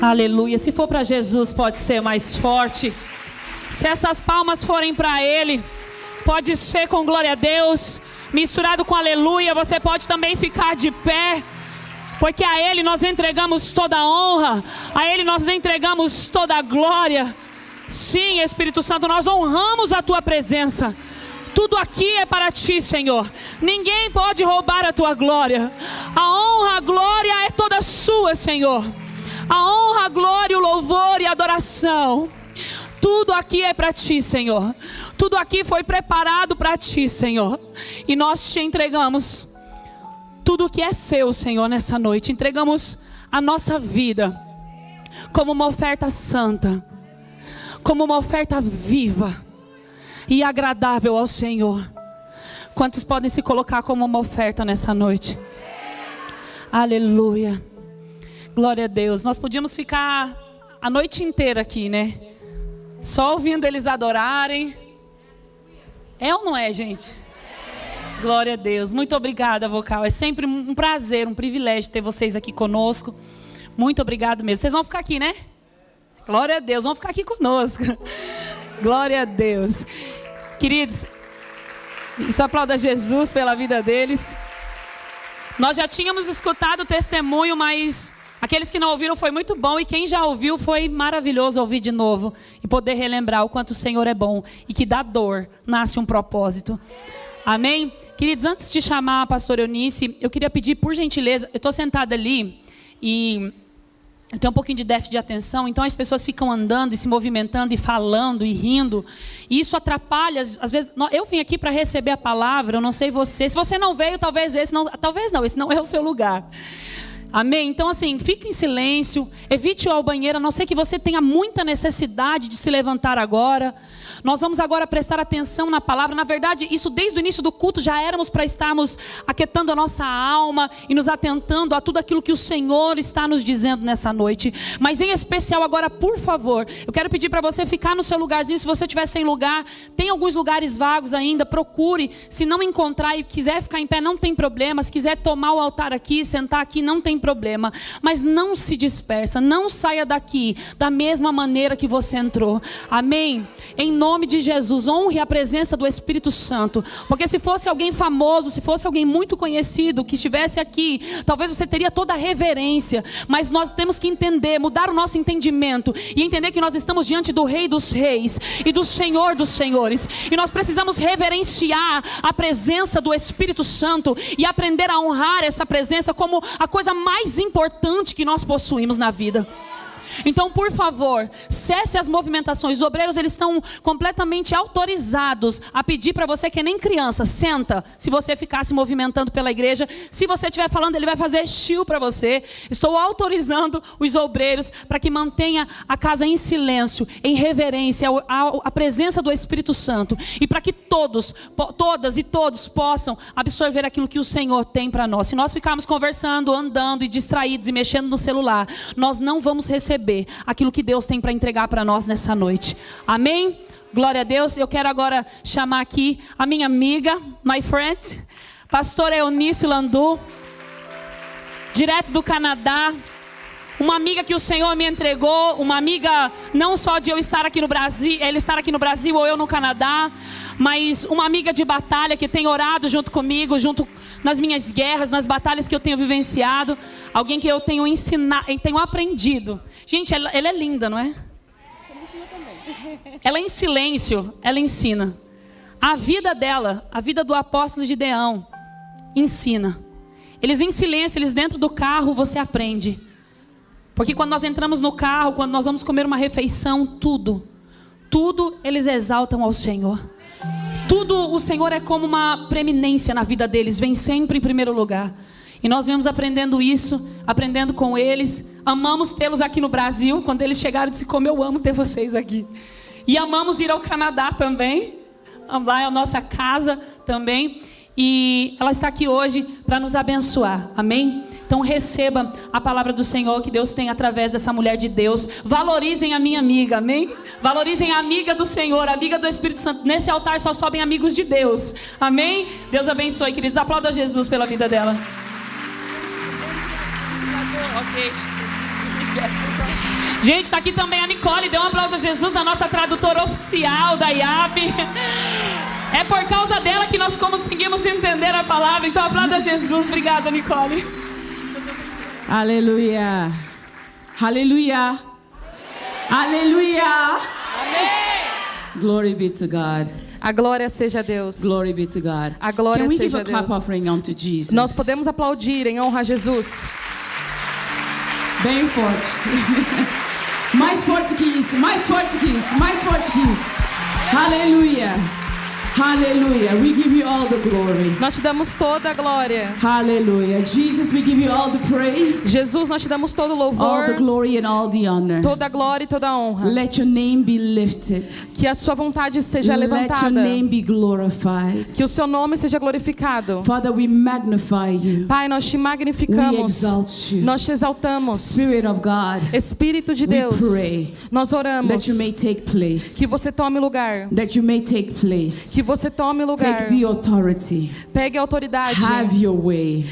Aleluia. Se for para Jesus, pode ser mais forte. Se essas palmas forem para Ele, pode ser com glória a Deus, misturado com aleluia. Você pode também ficar de pé, porque a Ele nós entregamos toda a honra, a Ele nós entregamos toda a glória. Sim, Espírito Santo, nós honramos a Tua presença. Tudo aqui é para Ti, Senhor. Ninguém pode roubar a Tua glória. A honra, a glória é toda Sua, Senhor. A honra, a glória, o louvor e a adoração. Tudo aqui é para Ti, Senhor. Tudo aqui foi preparado para Ti, Senhor. E nós Te entregamos tudo o que é Seu, Senhor, nessa noite. Entregamos a nossa vida como uma oferta santa, como uma oferta viva e agradável ao Senhor. Quantos podem se colocar como uma oferta nessa noite? Aleluia. Glória a Deus. Nós podíamos ficar a noite inteira aqui, né? Só ouvindo eles adorarem. É ou não é, gente? Glória a Deus. Muito obrigada, vocal. É sempre um prazer, um privilégio ter vocês aqui conosco. Muito obrigado mesmo. Vocês vão ficar aqui, né? Glória a Deus. Vão ficar aqui conosco. Glória a Deus. Queridos, isso aplauda Jesus pela vida deles. Nós já tínhamos escutado o testemunho, mas aqueles que não ouviram foi muito bom. E quem já ouviu foi maravilhoso ouvir de novo e poder relembrar o quanto o Senhor é bom e que da dor nasce um propósito. Amém? Queridos, antes de chamar a pastora Eunice, eu queria pedir por gentileza, eu estou sentada ali e eu tenho um pouquinho de déficit de atenção, então as pessoas ficam andando e se movimentando e falando e rindo, e isso atrapalha. Às vezes, eu vim aqui para receber a palavra, eu não sei você, se você não veio, esse não é o seu lugar. Amém? Então assim, fique em silêncio, evite ir ao banheiro, a não ser que você tenha muita necessidade de se levantar agora. Nós vamos agora prestar atenção na palavra. Na verdade, isso desde o início do culto já éramos para estarmos aquietando a nossa alma e nos atentando a tudo aquilo que o Senhor está nos dizendo nessa noite. Mas em especial agora, por favor, eu quero pedir para você ficar no seu lugarzinho. Se você estiver sem lugar, tem alguns lugares vagos ainda, procure. Se não encontrar e quiser ficar em pé, não tem problema. Se quiser tomar o altar aqui, sentar aqui, não tem problema. Mas não se dispersa, não saia daqui da mesma maneira que você entrou. Amém? Em nome de Jesus, honre a presença do Espírito Santo, porque se fosse alguém famoso, se fosse alguém muito conhecido que estivesse aqui, talvez você teria toda a reverência, mas nós temos que entender, mudar o nosso entendimento e entender que nós estamos diante do Rei dos Reis e do Senhor dos Senhores, e nós precisamos reverenciar a presença do Espírito Santo e aprender a honrar essa presença como a coisa mais importante que nós possuímos na vida. Então, por favor, cesse as movimentações. Os obreiros, eles estão completamente autorizados a pedir para você, que é nem criança, senta. Se você ficar se movimentando pela igreja, se você estiver falando, ele vai fazer chill para você. Estou autorizando os obreiros para que mantenha a casa em silêncio, em reverência à presença do Espírito Santo, e para que todas e todos possam absorver aquilo que o Senhor tem para nós. Se nós ficarmos conversando, andando e distraídos e mexendo no celular, nós não vamos receber aquilo que Deus tem para entregar para nós nessa noite. Amém? Glória a Deus. Eu quero agora chamar aqui a minha amiga, my friend, pastora Eunice Landu, direto do Canadá. Uma amiga que o Senhor me entregou, uma amiga não só de eu estar aqui no Brasil, ele estar aqui no Brasil ou eu no Canadá, mas uma amiga de batalha que tem orado junto comigo, junto nas minhas guerras, nas batalhas que eu tenho vivenciado. Alguém que eu tenho ensinado, tenho aprendido. Gente, ela é linda, não é? Você me ensina também. Ela em silêncio, ela ensina. A vida dela, a vida do apóstolo Gideão, ensina. Eles em silêncio, eles dentro do carro, você aprende. Porque quando nós entramos no carro, quando nós vamos comer uma refeição, tudo eles exaltam ao Senhor. Tudo o Senhor é como uma preeminência na vida deles, vem sempre em primeiro lugar. E nós vemos aprendendo isso, aprendendo com eles. Amamos tê-los aqui no Brasil. Quando eles chegaram, eu disse, como eu amo ter vocês aqui. E amamos ir ao Canadá também. Lá é a nossa casa também. E ela está aqui hoje para nos abençoar, amém? Então receba a palavra do Senhor que Deus tem através dessa mulher de Deus. Valorizem a minha amiga, amém? Valorizem a amiga do Senhor, a amiga do Espírito Santo. Nesse altar só sobem amigos de Deus, amém? Deus abençoe, queridos. Aplauda a Jesus pela vida dela. Ok. Gente, está aqui também a Nicole. Dê um aplauso a Jesus, a nossa tradutora oficial da IAP. É por causa dela que nós conseguimos entender a palavra. Então aplauda a Jesus. Obrigada, Nicole. Aleluia. Aleluia. Aleluia. Glory be to God. A glória seja a Deus. Glory be to God. A glória Can we give seja a a clap Deus. offering unto Jesus? Nós podemos aplaudir em honra a Jesus. Bem forte. Mais forte que isso, mais forte que isso, mais forte que isso. Aleluia. Hallelujah. We give you all the glory. Nós te damos toda a glória. Hallelujah. Jesus, we give you all the praise, Jesus, nós te damos todo o all the louvor, glory and all the honor. toda a glória e toda a honra. Let your name be lifted. Que a sua vontade seja Let your levantada. name be glorified. Que o seu nome seja glorificado. Father, we magnify you. Pai, nós te We magnificamos. exalt you. Nós te exaltamos. Spirit of God, Espírito de we Deus, pray nós oramos that you may take place. que você tome lugar. That you may take place. Que você tome lugar. Take the authority. Pegue a autoridade. Have your way.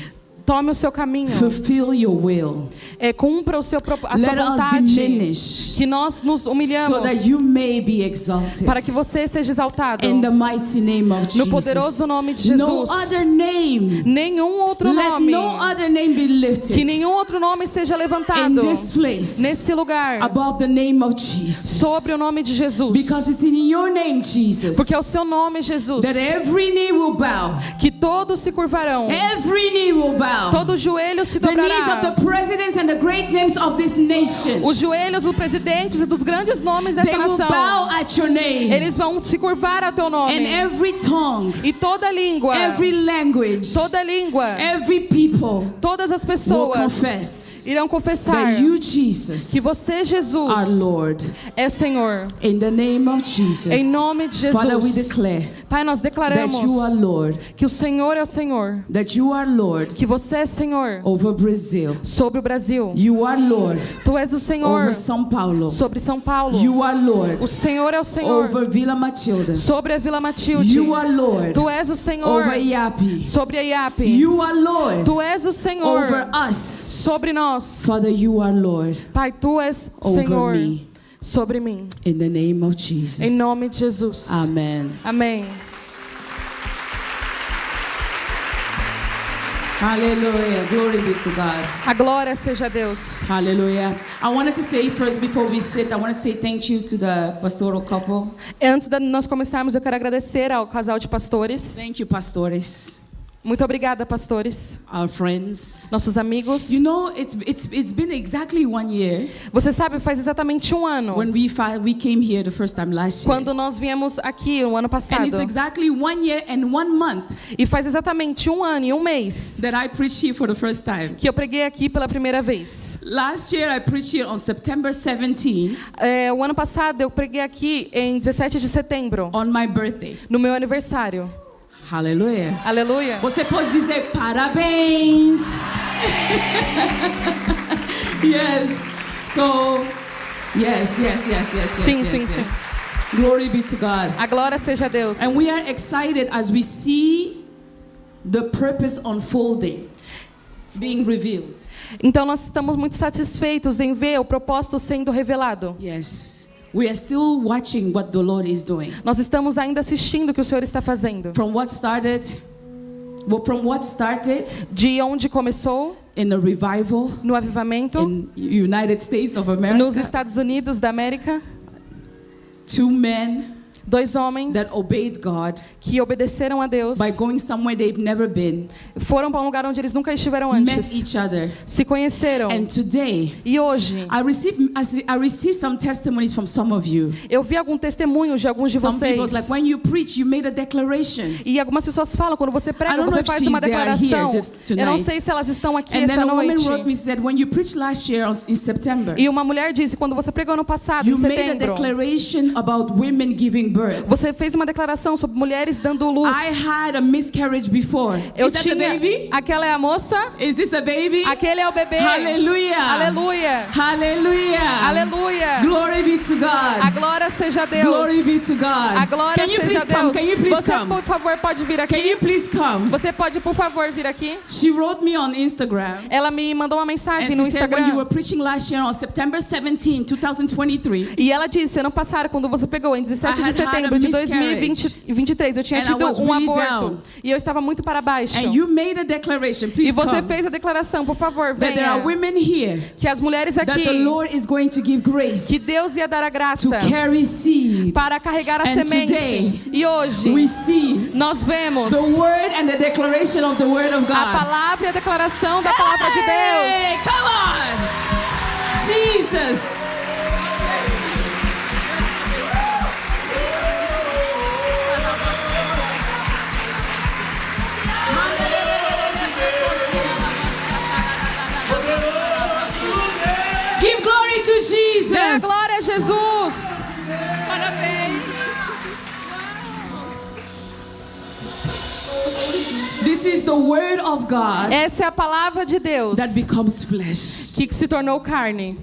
Tome o seu caminho. Fulfill your will. Cumpra a sua Let us vontade. diminish Que nós nos humilhamos so that you may be exalted. para que você seja exaltado. In the mighty name of No Jesus. poderoso nome de Jesus. No other name. Nenhum outro Let nome. no other name be lifted. Que nenhum outro nome seja In levantado this place. nesse lugar Above the name of Jesus. sobre o nome de Jesus. Because it's in your name, Jesus. Porque é o seu nome, Jesus, That every knee will bow. que todos se curvarão. Every knee will bow. Todo joelho se The knees of dobrará. the presidents and the great names of this nation. Os joelhos dos presidentes e dos grandes nomes dessa They will nação. bow at your name. Eles vão se curvar a teu nome. And every tongue, E toda língua, every language, toda língua, every people todas as will pessoas confess irão confessar that you, Jesus, que você, are Jesus, Lord. é Senhor. In the name of Jesus. Em nome de Jesus. Father, we declare Pai, nós declaramos that you are Lord. que o Senhor é o Senhor. That you are Lord Que você é Senhor over Brazil. sobre o Brasil. You are Lord Tu és o Senhor over São Paulo. sobre São Paulo. You are Lord O Senhor é o Senhor over Vila Matilda. sobre a Vila Matilde. You are Lord Tu és o Senhor over Iapi. sobre a IAP. You are Lord Tu és o Senhor over us. sobre nós. Father, you are Lord Pai, Tu és over Senhor me. sobre mim. In the name of Jesus. Em nome de Jesus. Amen. Amém. Hallelujah. Glory be to God. A glória seja a Deus. Hallelujah. I wanted to say first, before we sit, I wanted to say thank you to the pastoral couple. Antes de nós começarmos, eu quero agradecer ao casal de pastores. Thank you, pastores, Muito obrigada, pastores, our friends. nossos amigos. You know, it's been exactly 1 year Você sabe, faz exatamente um ano when we came here the first time last year. quando nós viemos aqui o ano And passado. it's exactly 1 year and 1 month E faz exatamente um ano e um mês that I preached here for the first time. que eu preguei aqui pela primeira vez. Last year I preached here on September 17th O ano passado eu preguei aqui em 17 de setembro, on my birthday. no meu aniversário. Hallelujah. Aleluia. Você pode dizer parabéns. Yes. So, yes. Sim, sim, sim. Glory be to God. A glória seja a Deus. And we are excited as we see the purpose unfolding, being revealed. Então nós estamos muito satisfeitos em ver o propósito sendo revelado. Yes. We are still watching what the Lord is doing. Nós estamos ainda assistindo o que o Senhor está fazendo. From what started De onde começou, in a revival no avivamento, in United States of nos America, Estados Unidos da América, 2 men 2 homens that obeyed God que obedeceram a Deus, by going somewhere they've never been, foram para um lugar onde eles nunca estiveram met antes, each other. se conheceram. And today, E hoje, I received some testimonies from some of you. eu vi algum testemunho de alguns de Some people, vocês. like when you preach, you made a declaration. E algumas pessoas falam, quando você I prega, don't know você if faz uma they are here declaração. Eu não tonight. sei se elas estão aqui And then essa a woman noite. wrote me and said, when you preached last year in September, E uma mulher disse, quando você pregou ano passado, you em made a setembro, declaration about women giving birth. você fez uma declaração sobre mulheres dando luz. I had a miscarriage before. Eu Is that the tinha. baby? Aquela é a moça? Is this the baby? Aquele é o bebê. Hallelujah. Aleluia. Hallelujah. Aleluia. Glory be to God. A glória seja a Deus. Glory be to God. A glória Can you seja please a come? Deus. Can you please Você, come? por favor, pode vir Can you aqui. please come? Você pode, por favor, vir aqui. She wrote me on Instagram. Ela me mandou uma And mensagem no she said when you were Instagram. preaching last year on September 17, 2023, E ela disse, ano passado, quando você pegou, em 17 I de had had a setembro de miscarriage. 2023, eu tinha And I tido was um really aborto. down. E eu estava muito para baixo. and you made a declaration, E please você come, fez a declaração, por favor, that there are venha. women here Que as mulheres that aqui, the Lord is going to give que grace Deus ia dar a to graça carry seed. para carregar a And semente. today, E hoje, We see nós vemos the word and the declaration of the word of a God. palavra e a declaração da palavra de Deus. Hey, come on! Jesus! Give glory to Dê a Jesus! glória a Jesus. This is the word of God Essa é a palavra de Deus that becomes flesh. que se tornou carne.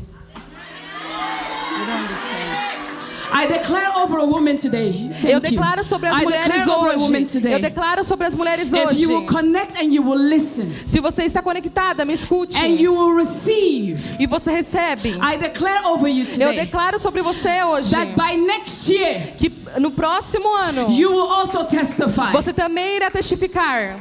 I declare over a woman today. Eu Thank you. declaro sobre as I mulheres declare over a woman hoje. today. Eu declaro sobre as mulheres If hoje. you will connect and you will listen Se você está conectada, me escute. and you will receive, E você recebe. I declare over you Eu today declaro sobre você hoje that by next year que no próximo ano you will also testify. você também irá testificar.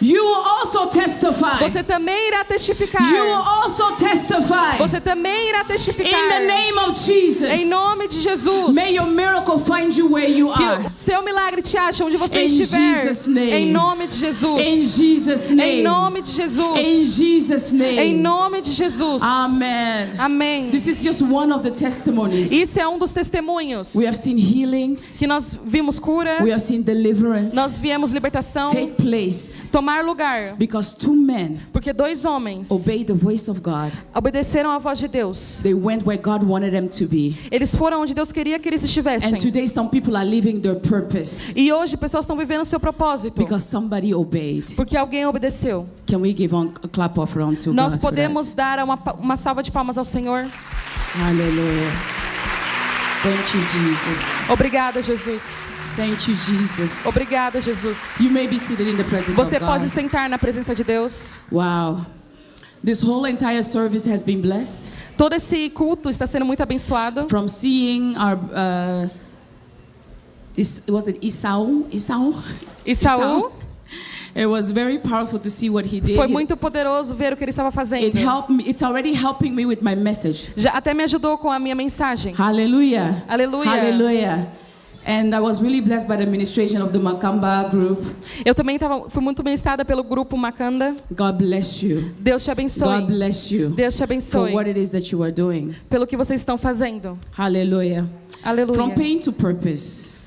You will also testify. Você também irá testificar. You will also testify. Você também irá testificar. In the name of Jesus. Em nome de Jesus. May your miracle find you where you Que are. o seu milagre te ache onde você In estiver. Jesus' name. Em nome de Jesus. In Jesus' name. Em nome de Jesus. In Jesus' name. Em nome de Jesus. Amen. Amém. This is just one of the testimonies. Isso é um dos testemunhos We have seen healings. que nós vimos cura, We have seen deliverance nós viemos libertação take place tomar lugar, because two men porque dois homens obeyed the voice of God. obedeceram à voz de Deus. They went where God wanted them to be. Eles foram onde Deus queria que eles estivessem. And today some people are living their purpose E hoje pessoas estão vivendo o seu propósito because somebody obeyed. porque alguém obedeceu. Can we give a clap offering to Nós God for podemos that? dar uma salva de palmas ao Senhor. Hallelujah. Thank you, Jesus. Obrigada, Jesus. Thank you, Jesus. Obrigada, Jesus. You may be seated in the presence Você of pode God. sentar na presença de Deus. Wow. This whole entire service has been blessed Todo esse culto está sendo muito abençoado. from seeing our was it Esau? E Saul, It was very powerful to see what he did. foi muito poderoso ver o que ele estava fazendo. It helped me. It's already helping me with my message. Já até me ajudou com a minha mensagem. Hallelujah. Aleluia. Hallelujah. And I was really blessed by the administration of the Makamba group. Eu também fui muito ministrada pelo grupo Macanda. God bless you. Deus te God abençoe. bless you Deus te for abençoe what it is that you are doing. pelo que vocês estão fazendo. Hallelujah. From Aleluia. pain to purpose.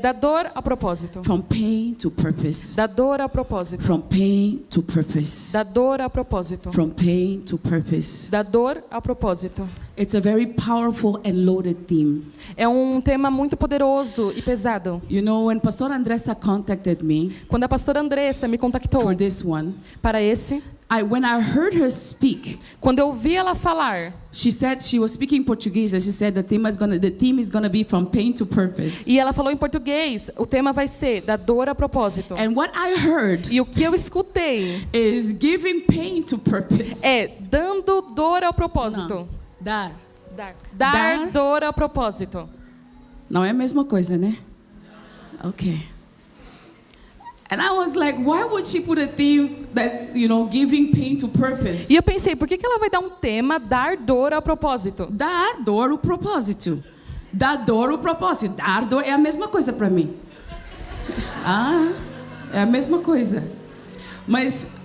Da dor ao propósito. From pain to purpose. Da dor ao propósito. From pain to purpose. Da dor ao propósito. From pain to purpose. Da dor ao propósito. It's a very powerful and loaded theme. É um tema muito poderoso e pesado. You know, when Pastor Andressa contacted me Quando a pastora Andressa me contactou for this one, para esse, when I heard her speak, quando eu ouvi ela falar, she said she was speaking Portuguese, and she said the theme is gonna be from pain to purpose. e ela falou em português, o tema vai ser da dor a propósito. And what I heard E o que eu escutei is giving pain to purpose. é dando dor ao propósito. Dar. Dar dor ao propósito. Não é a mesma coisa, né? Okay. And I was like, why would she put a theme that, giving pain to purpose? E eu pensei, por que ela vai dar um tema dar dor ao propósito? Dar dor o propósito. Dar dor o propósito. Dar dor é a mesma coisa para mim. É a mesma coisa. Mas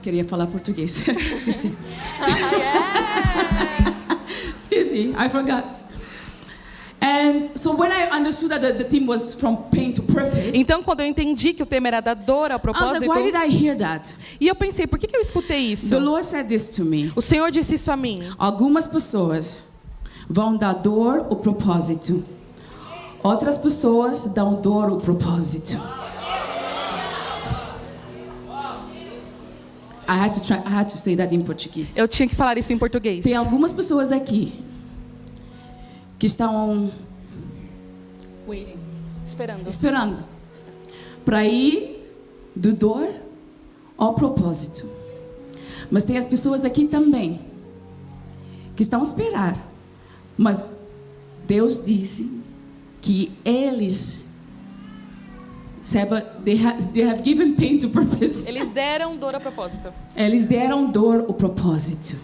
queria falar português. Esqueci. Esqueci. I forgot. And so when I understood that the theme was from pain to purpose, Então, quando eu entendi que o tema era da dor ao I was propósito, like, why did I hear that? e eu pensei, por que eu escutei isso? The Lord said this to me. O Senhor disse isso a mim. Algumas pessoas vão dar dor o propósito. Outras pessoas dão dor o propósito. I had to say that in Portuguese. Eu tinha que falar isso em português. Tem algumas pessoas aqui que estão Waiting. Esperando. esperando para ir do dor ao propósito. Mas tem as pessoas aqui também que estão a esperar. Mas Deus disse que eles, sabe, they have given pain to purpose. Eles deram dor a propósito. Eles deram dor ao propósito.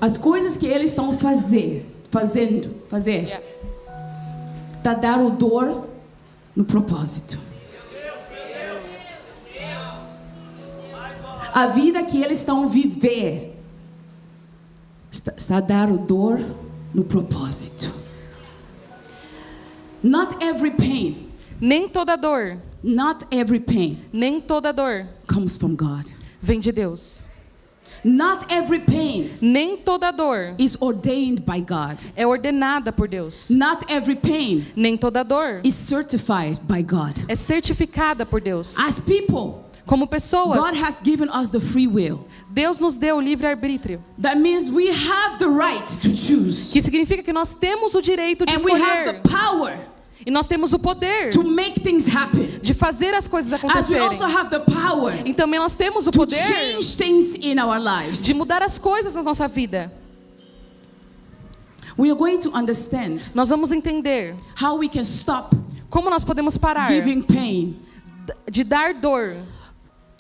As coisas que eles estão fazendo, Yeah. tá dando dor no propósito. A vida que eles estão a viver está dando dor no propósito. Not every pain, Nem toda dor, not every pain nem toda dor comes from God. vem de Deus. Not every pain Nem toda dor is ordained by God. é ordenada por Deus. Not every pain Nem toda dor is certified by God. é certificada por Deus. As people, Como pessoas, God has given us the free will. Deus nos deu o livre-arbítrio, That means we have the right to choose. que significa que nós temos o direito de And we have escolher. the power E nós temos o poder to make things happen. de fazer as coisas As we acontecerem. also have the power E também nós temos o to poder change things in our lives. de mudar as coisas na nossa vida. We are going to understand Nós vamos entender how we can stop como nós podemos parar giving pain de dar dor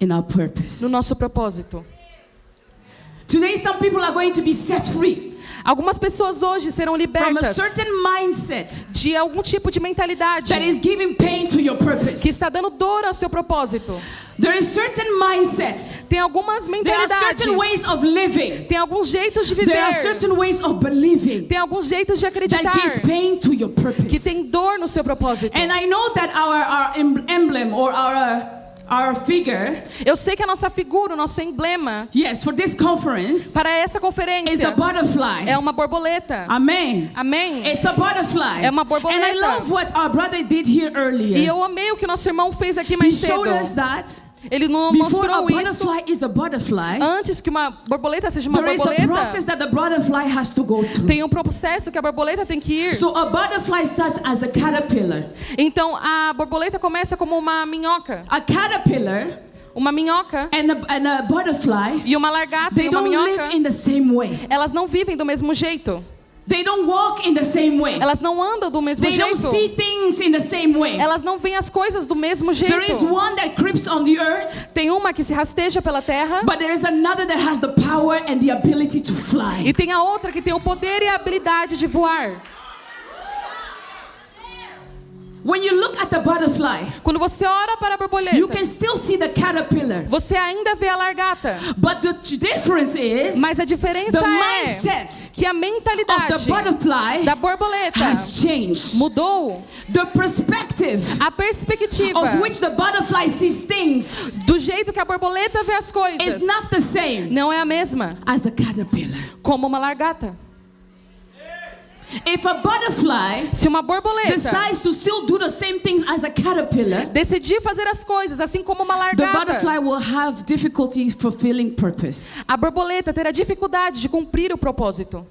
in our purpose. no nosso propósito. Today some people are going to be set free Algumas pessoas hoje serão from a libertas certain mindset de algum tipo de mentalidade that is giving pain to your que purpose. está dando dor ao seu propósito. There is certain mindsets. Tem algumas There are certain mentalidades, ways of living. tem alguns jeitos de There are viver, certain ways of believing tem alguns jeitos de that acreditar gives pain to your que purpose. tem dor no seu propósito. And I know that our emblem or our figure, Eu sei que a nossa figura, o nosso emblema yes, for this conference para essa is a conferência butterfly. é uma borboleta. Amen. Amém? It's a butterfly. É uma borboleta. And I love what our brother did here E earlier. eu amei o que nosso irmão fez aqui He mais cedo. showed us that Ele nos before a mostrou isso. butterfly is a butterfly, Antes que uma borboleta seja uma there is a process borboleta, that the butterfly has to go through. tem um processo que a borboleta tem que ir. So a butterfly starts as a caterpillar. Então a borboleta começa como uma minhoca. A caterpillar Uma minhoca and a butterfly, e uma largata they e uma don't minhoca, live in the same way. elas não vivem do mesmo jeito. They don't walk in the same way. Elas não andam do mesmo They don't jeito. see things in the same way. Elas não veem as coisas do mesmo There is jeito. one that creeps on the earth, Tem uma que se rasteja pela terra but there is another that has the power and the ability to e fly. tem a outra que tem o poder e a habilidade de voar. When you look at the butterfly, Quando você olha para a you borboleta, can still see the caterpillar. você ainda vê a largata. But the difference is Mas a diferença the é mindset que a of mentalidade the butterfly da borboleta has changed. mudou. The perspective A perspectiva of which the butterfly sees things do jeito que a borboleta vê as coisas is not the same não é a mesma as a caterpillar. como uma largata. If a butterfly Se uma borboleta decides to still do the same things as a caterpillar, decidir fazer as coisas assim como uma the largata, butterfly will have difficulty fulfilling purpose. a borboleta terá dificuldade de cumprir o propósito.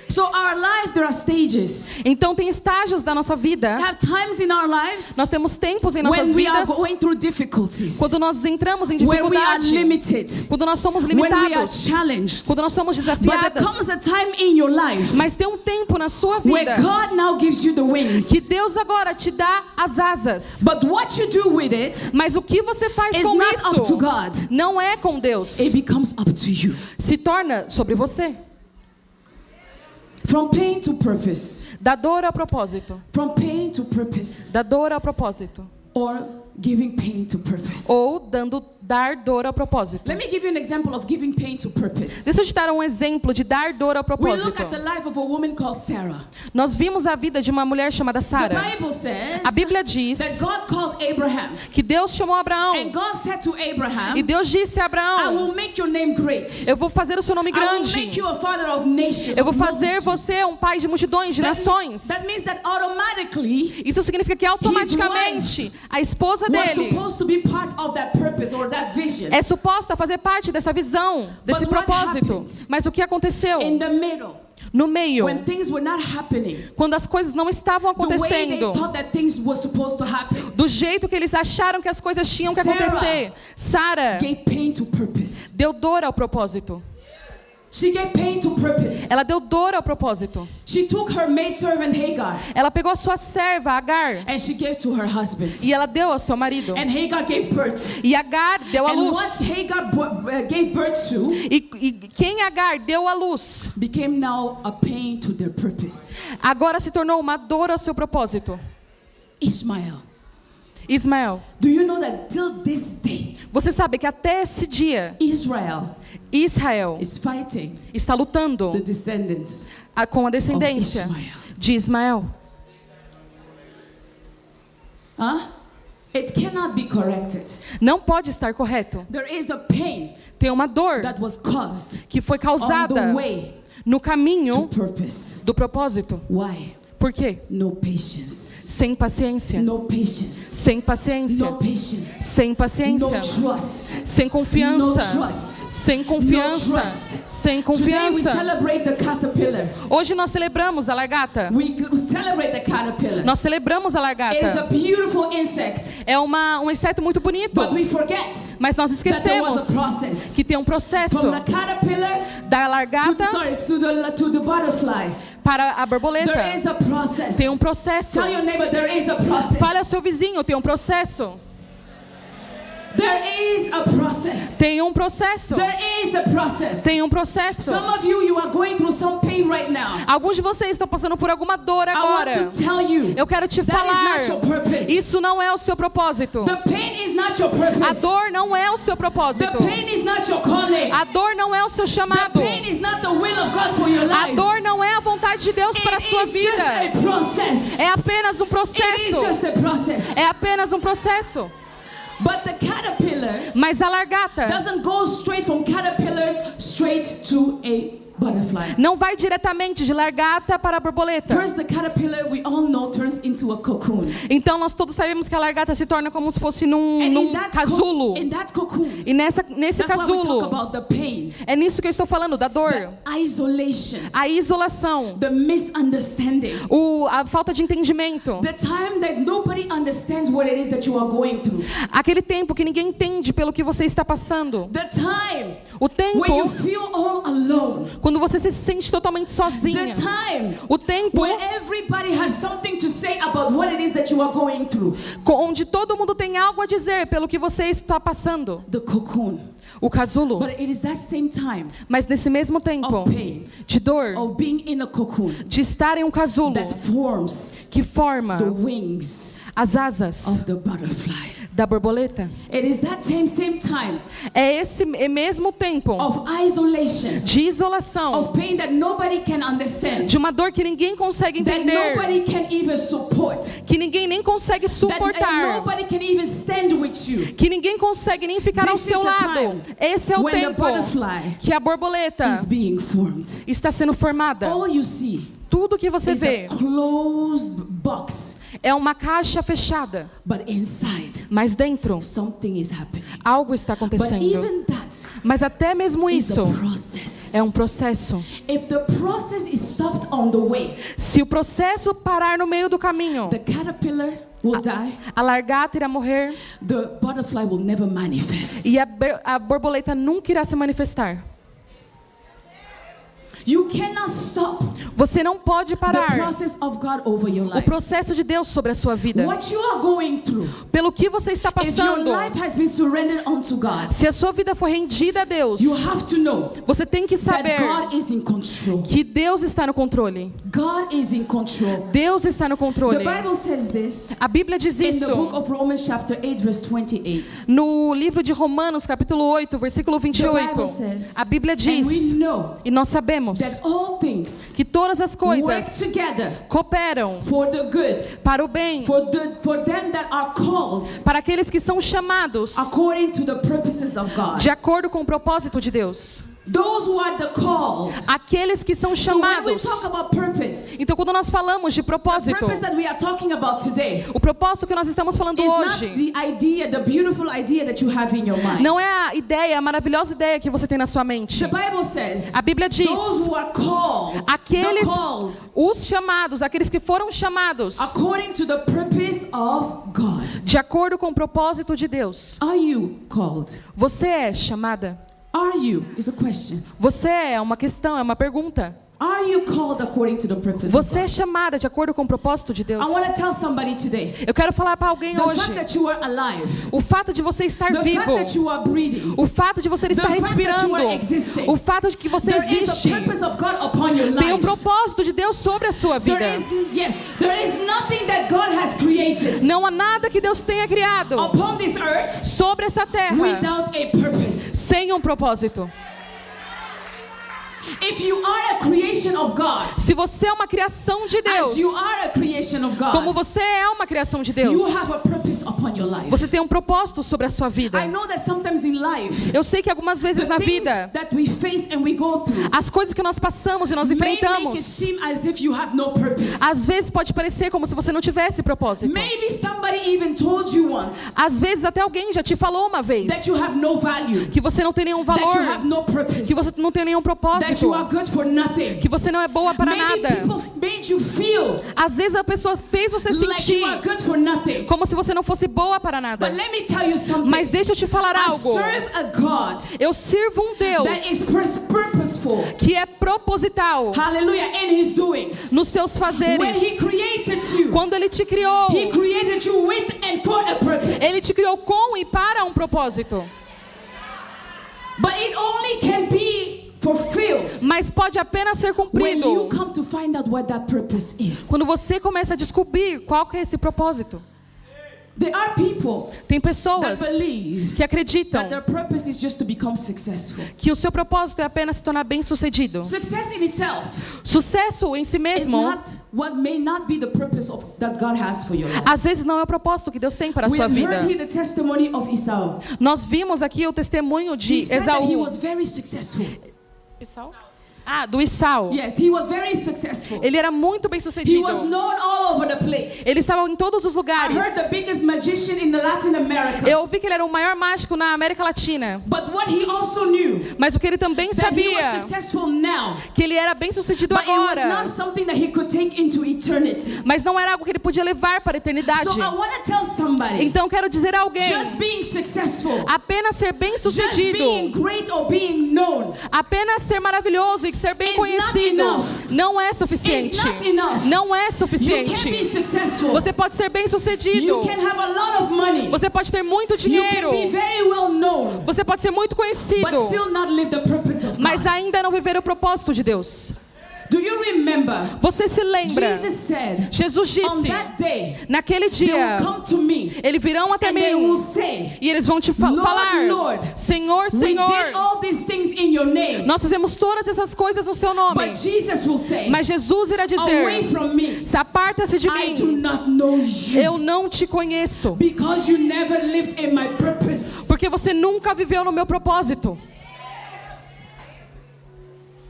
So our life, there are stages. Então tem estágios da nossa We vida. have times in our lives Nós temos tempos em nossas when we are vidas going through difficulties, quando nós entramos em when we are dificuldade, limited, quando nós somos when we are limitados, challenged. quando nós somos But there desafiadas. comes a time in your life Mas tem um tempo na sua where vida God now gives you the que wings. Deus agora te dá as asas. But what you do with it Mas o que você faz is com not up to isso God. não é com Deus. It becomes up to you. Se torna sobre você. From pain to purpose. Da dor ao propósito. From pain to purpose. Da dor ao propósito. Or giving pain to purpose. Ou dar dor ao propósito. Let me give you an example of giving pain to purpose. Deixa eu te dar um exemplo de dar dor ao We look propósito. at the life of a woman called Sarah. Nós vimos a vida de uma mulher chamada The Sara. Bible says A Bíblia diz that God called Abraham. que Deus chamou Abraão. And God said to Abraham, E Deus disse a I Abraão: will make your name great. eu vou fazer o seu nome I will grande. make you a father of nations. Eu vou of fazer multitudes. você um pai de multidões, de nações. That means that automatically Isso significa que automaticamente a esposa was dele supposed to be part of that purpose or that that vision. É suposta fazer parte dessa visão, desse But what propósito. happened? Mas o que aconteceu? In the middle, No meio, when things were not happening, quando as coisas não estavam the way they acontecendo, thought that things were supposed to happen, do jeito que eles acharam que as coisas tinham que Sarah acontecer, Sara gave pain to purpose. deu dor ao propósito. She gave pain to purpose. Ela deu dor ao propósito. She took her maidservant Hagar Ela pegou a sua serva, Agar, and she gave to her husband. e ela deu ao seu marido. And Hagar gave birth. E Agar deu a And what luz. Hagar gave birth to E quem Agar deu a luz, became now a pain to their purpose. agora se tornou uma dor ao seu propósito. Ishmael. Ismael, Do you know that till this day, você sabe que até esse dia, Israel Israel is fighting está lutando the descendants com a of descendência Ishmael? de Ismael. Huh? It cannot be corrected. Não pode estar correto. There is a pain Tem uma dor that was caused que foi on causada the way no to caminho purpose. do propósito. Why? Por quê? No patience. Sem paciência. No patience. Sem paciência. No patience. Sem paciência. No trust. Sem confiança. No trust. Sem confiança. No trust. Sem Today we confiança. celebrate the caterpillar. Hoje nós celebramos a largata. We celebrate the caterpillar. Nós celebramos a It is a largata. beautiful insect, É um inseto muito bonito. but we forget Mas nós that there was esquecemos a process que tem um processo from the caterpillar da largata to the butterfly. para a borboleta. There is a process. Tem um processo. Tell your neighbor there is a process. Fale ao seu vizinho, tem um processo. There is a process. Tem um processo. There is a process. Tem um processo. Some of you are going through some pain right now. Alguns de vocês estão passando por alguma dor I agora. want to tell you Eu quero te that falar, is not your purpose. isso não é o seu propósito. The pain is not your A purpose. dor não é o seu The propósito. pain is not your calling. A dor não é o seu The chamado. pain is not the will of God for your A life. dor não é a vontade de Deus para a It sua is just a vida. process. É apenas um It is processo. just a process. É apenas um processo. But the caterpillar Mas a largata doesn't go straight from caterpillar straight to a butterfly. não vai diretamente de largata para a borboleta. First, the caterpillar, we all know, turns into a cocoon. Então nós todos sabemos que a largata se torna como se fosse num casulo. in that cocoon, E nesse that's why we talk casulo, about the pain, é nisso que eu estou falando, da dor. the isolation, A isolação, the misunderstanding, a falta de entendimento. the time that nobody understands what it is that you are going through, Aquele tempo que ninguém entende pelo que você está passando. the time O tempo when you feel all alone, quando você se sente totalmente the sozinha. time O tempo where everybody has something to say about what it is that you are going through. onde todo mundo tem algo a dizer pelo que você está passando. The cocoon. O casulo. But it is that same time Mas nesse mesmo tempo of pain, de dor, of being in a cocoon, de estar em um casulo that forms que forma the wings as asas of the butterfly. da borboleta. It is that same time É esse mesmo tempo of isolation, de isolação, of pain that nobody can understand, de uma dor que ninguém consegue that entender, nobody can even support, que ninguém nem consegue that suportar, nobody can even stand with you. que ninguém consegue nem ficar ao This seu is the lado. time Esse é o when the tempo butterfly que a borboleta is being formed. está sendo formada. All you see Tudo que você is a vê closed box, é uma caixa fechada, but inside mas dentro something is happening. algo está But acontecendo. even that Mas até mesmo is isso a process. é um processo. If the process is stopped on the way, Se o processo parar no meio do caminho, the caterpillar will die, a largata irá morrer the butterfly will never manifest. e a borboleta nunca irá se manifestar. You cannot stop Você não pode the parar process of God over your o life. processo de Deus sobre a sua vida. What you are going through, Pelo que você está if your passando, life has been surrendered unto God, se a sua vida for rendida a Deus, you have to know você tem que that saber God is in control. que Deus está no controle. God is in control. Deus está no The controle. Bible says this A Bíblia diz in the book isso of Romans chapter 8 verse 28. no livro de Romanos, capítulo 8, versículo The 28. Bible says, A Bíblia and we diz, know e nós sabemos, that all things que todas as work coisas together cooperam for the good, para o bem, for them that are called para aqueles que são chamados according to the purposes of God. de acordo com o propósito de Deus. Those who are the called. Aqueles que são So when we chamados. talk about purpose, Então, quando nós falamos de the propósito, purpose that we are talking about today o propósito que nós estamos falando is not hoje the idea, the beautiful idea that you have in your mind. não é a ideia, a maravilhosa ideia que você tem na sua mente. The Bible says, A Bíblia diz, those who are called, aqueles, the called, os chamados, aqueles que foram chamados according to the purpose of God. de acordo com o propósito de Deus. Are you called? Você é chamada? Are you? Is a question. Você é uma questão, é uma pergunta. Are you called according to the purpose of Você é God? chamada de acordo com o propósito de Deus. I want to tell somebody today. Eu quero falar para alguém The hoje. fact that you are alive, O fato de você estar the vivo, fact that you are breathing, o fato de você estar fact that respirando, you are existing, o fato de que você there is existe, a purpose of God upon your tem um life. propósito de Deus sobre a sua vida. There is nothing that God has created Não há nada que Deus tenha criado upon this earth sobre essa terra without a purpose. sem um propósito. If you are a creation of God, Se você é uma criação de Deus, as you are a creation of God, como você é uma criação de Deus, you have a purpose upon your life. você tem um propósito sobre a sua vida. I know that sometimes in life, Eu sei que algumas vezes the na things vida, that we face and we go through as coisas que nós passamos e nós may make it enfrentamos, seem as if you have no purpose. às vezes pode parecer como se você não tivesse propósito. Maybe somebody even told you once Às vezes até alguém já te falou uma vez that you have no value, que você não tem nenhum that valor, you have no purpose, que você não tem nenhum that propósito, you are good for nothing. que você não é boa para Maybe nada. people made you feel Às vezes a pessoa fez você like sentir you are good for nothing. como se você não fosse boa para But nada. let me tell you something. Mas deixa eu te falar I algo. serve a God Eu sirvo um Deus that is purposeful. que é proposital Hallelujah. In his doings. nos seus When he fazeres. created you, Quando Ele te criou, he created you with and for a purpose. Ele te criou com e para um propósito. But it only can be fulfilled Mas pode apenas ser when you cumprido come to find out what that purpose is. quando você começa a descobrir qual que é esse propósito. There are people Tem that pessoas believe que acreditam that their purpose is just to become successful. que o seu propósito é apenas se tornar bem-sucedido. Success in itself Sucesso em si is mesmo, not what may not be the purpose of that God has for your life. às vezes não é o propósito que Deus tem para a We sua have vida. heard here the testimony of Esau. Nós vimos aqui o testemunho He de said that he Esaú. was very successful. Do Esaú. Yes, he was very successful. Ele era muito He bem-sucedido. was known all over the place. Ele estava em todos os I lugares. heard the biggest magician in the Latin America. Eu ouvi que ele era o maior mágico na América Latina. But what he also knew, Mas o que ele também that he was sabia, successful now, que ele era bem-sucedido but it was agora. not something that he could take into eternity. Mas não era algo que ele podia levar para a eternidade. So I want to tell somebody, Então quero dizer a alguém, just being successful, apenas ser just being bem-sucedido, great or being known, apenas ser maravilhoso e ser bem It's not conhecido, enough. não é suficiente. It's not enough. Não é you can be suficiente. successful. Você pode ser bem-sucedido. You can have a lot of money. Você pode ter muito You dinheiro. can be very well known, Você pode ser muito but conhecido, still not live the purpose of mas God. ainda não viver o propósito de Deus. Do you remember? Você se lembra? Jesus said, Jesus on disse, that day, naquele they dia, will come to me eles virão até and they will mim say, e eles vão te Lord, falar, Lord, Senhor, we did Senhor, all these things in your name. nós fizemos todas essas coisas no seu nome. But Jesus will say, Mas Jesus irá away dizer, from me, se aparta-se de I do mim, not know you, eu não te conheço, because you never lived in my purpose. porque você nunca viveu no meu propósito.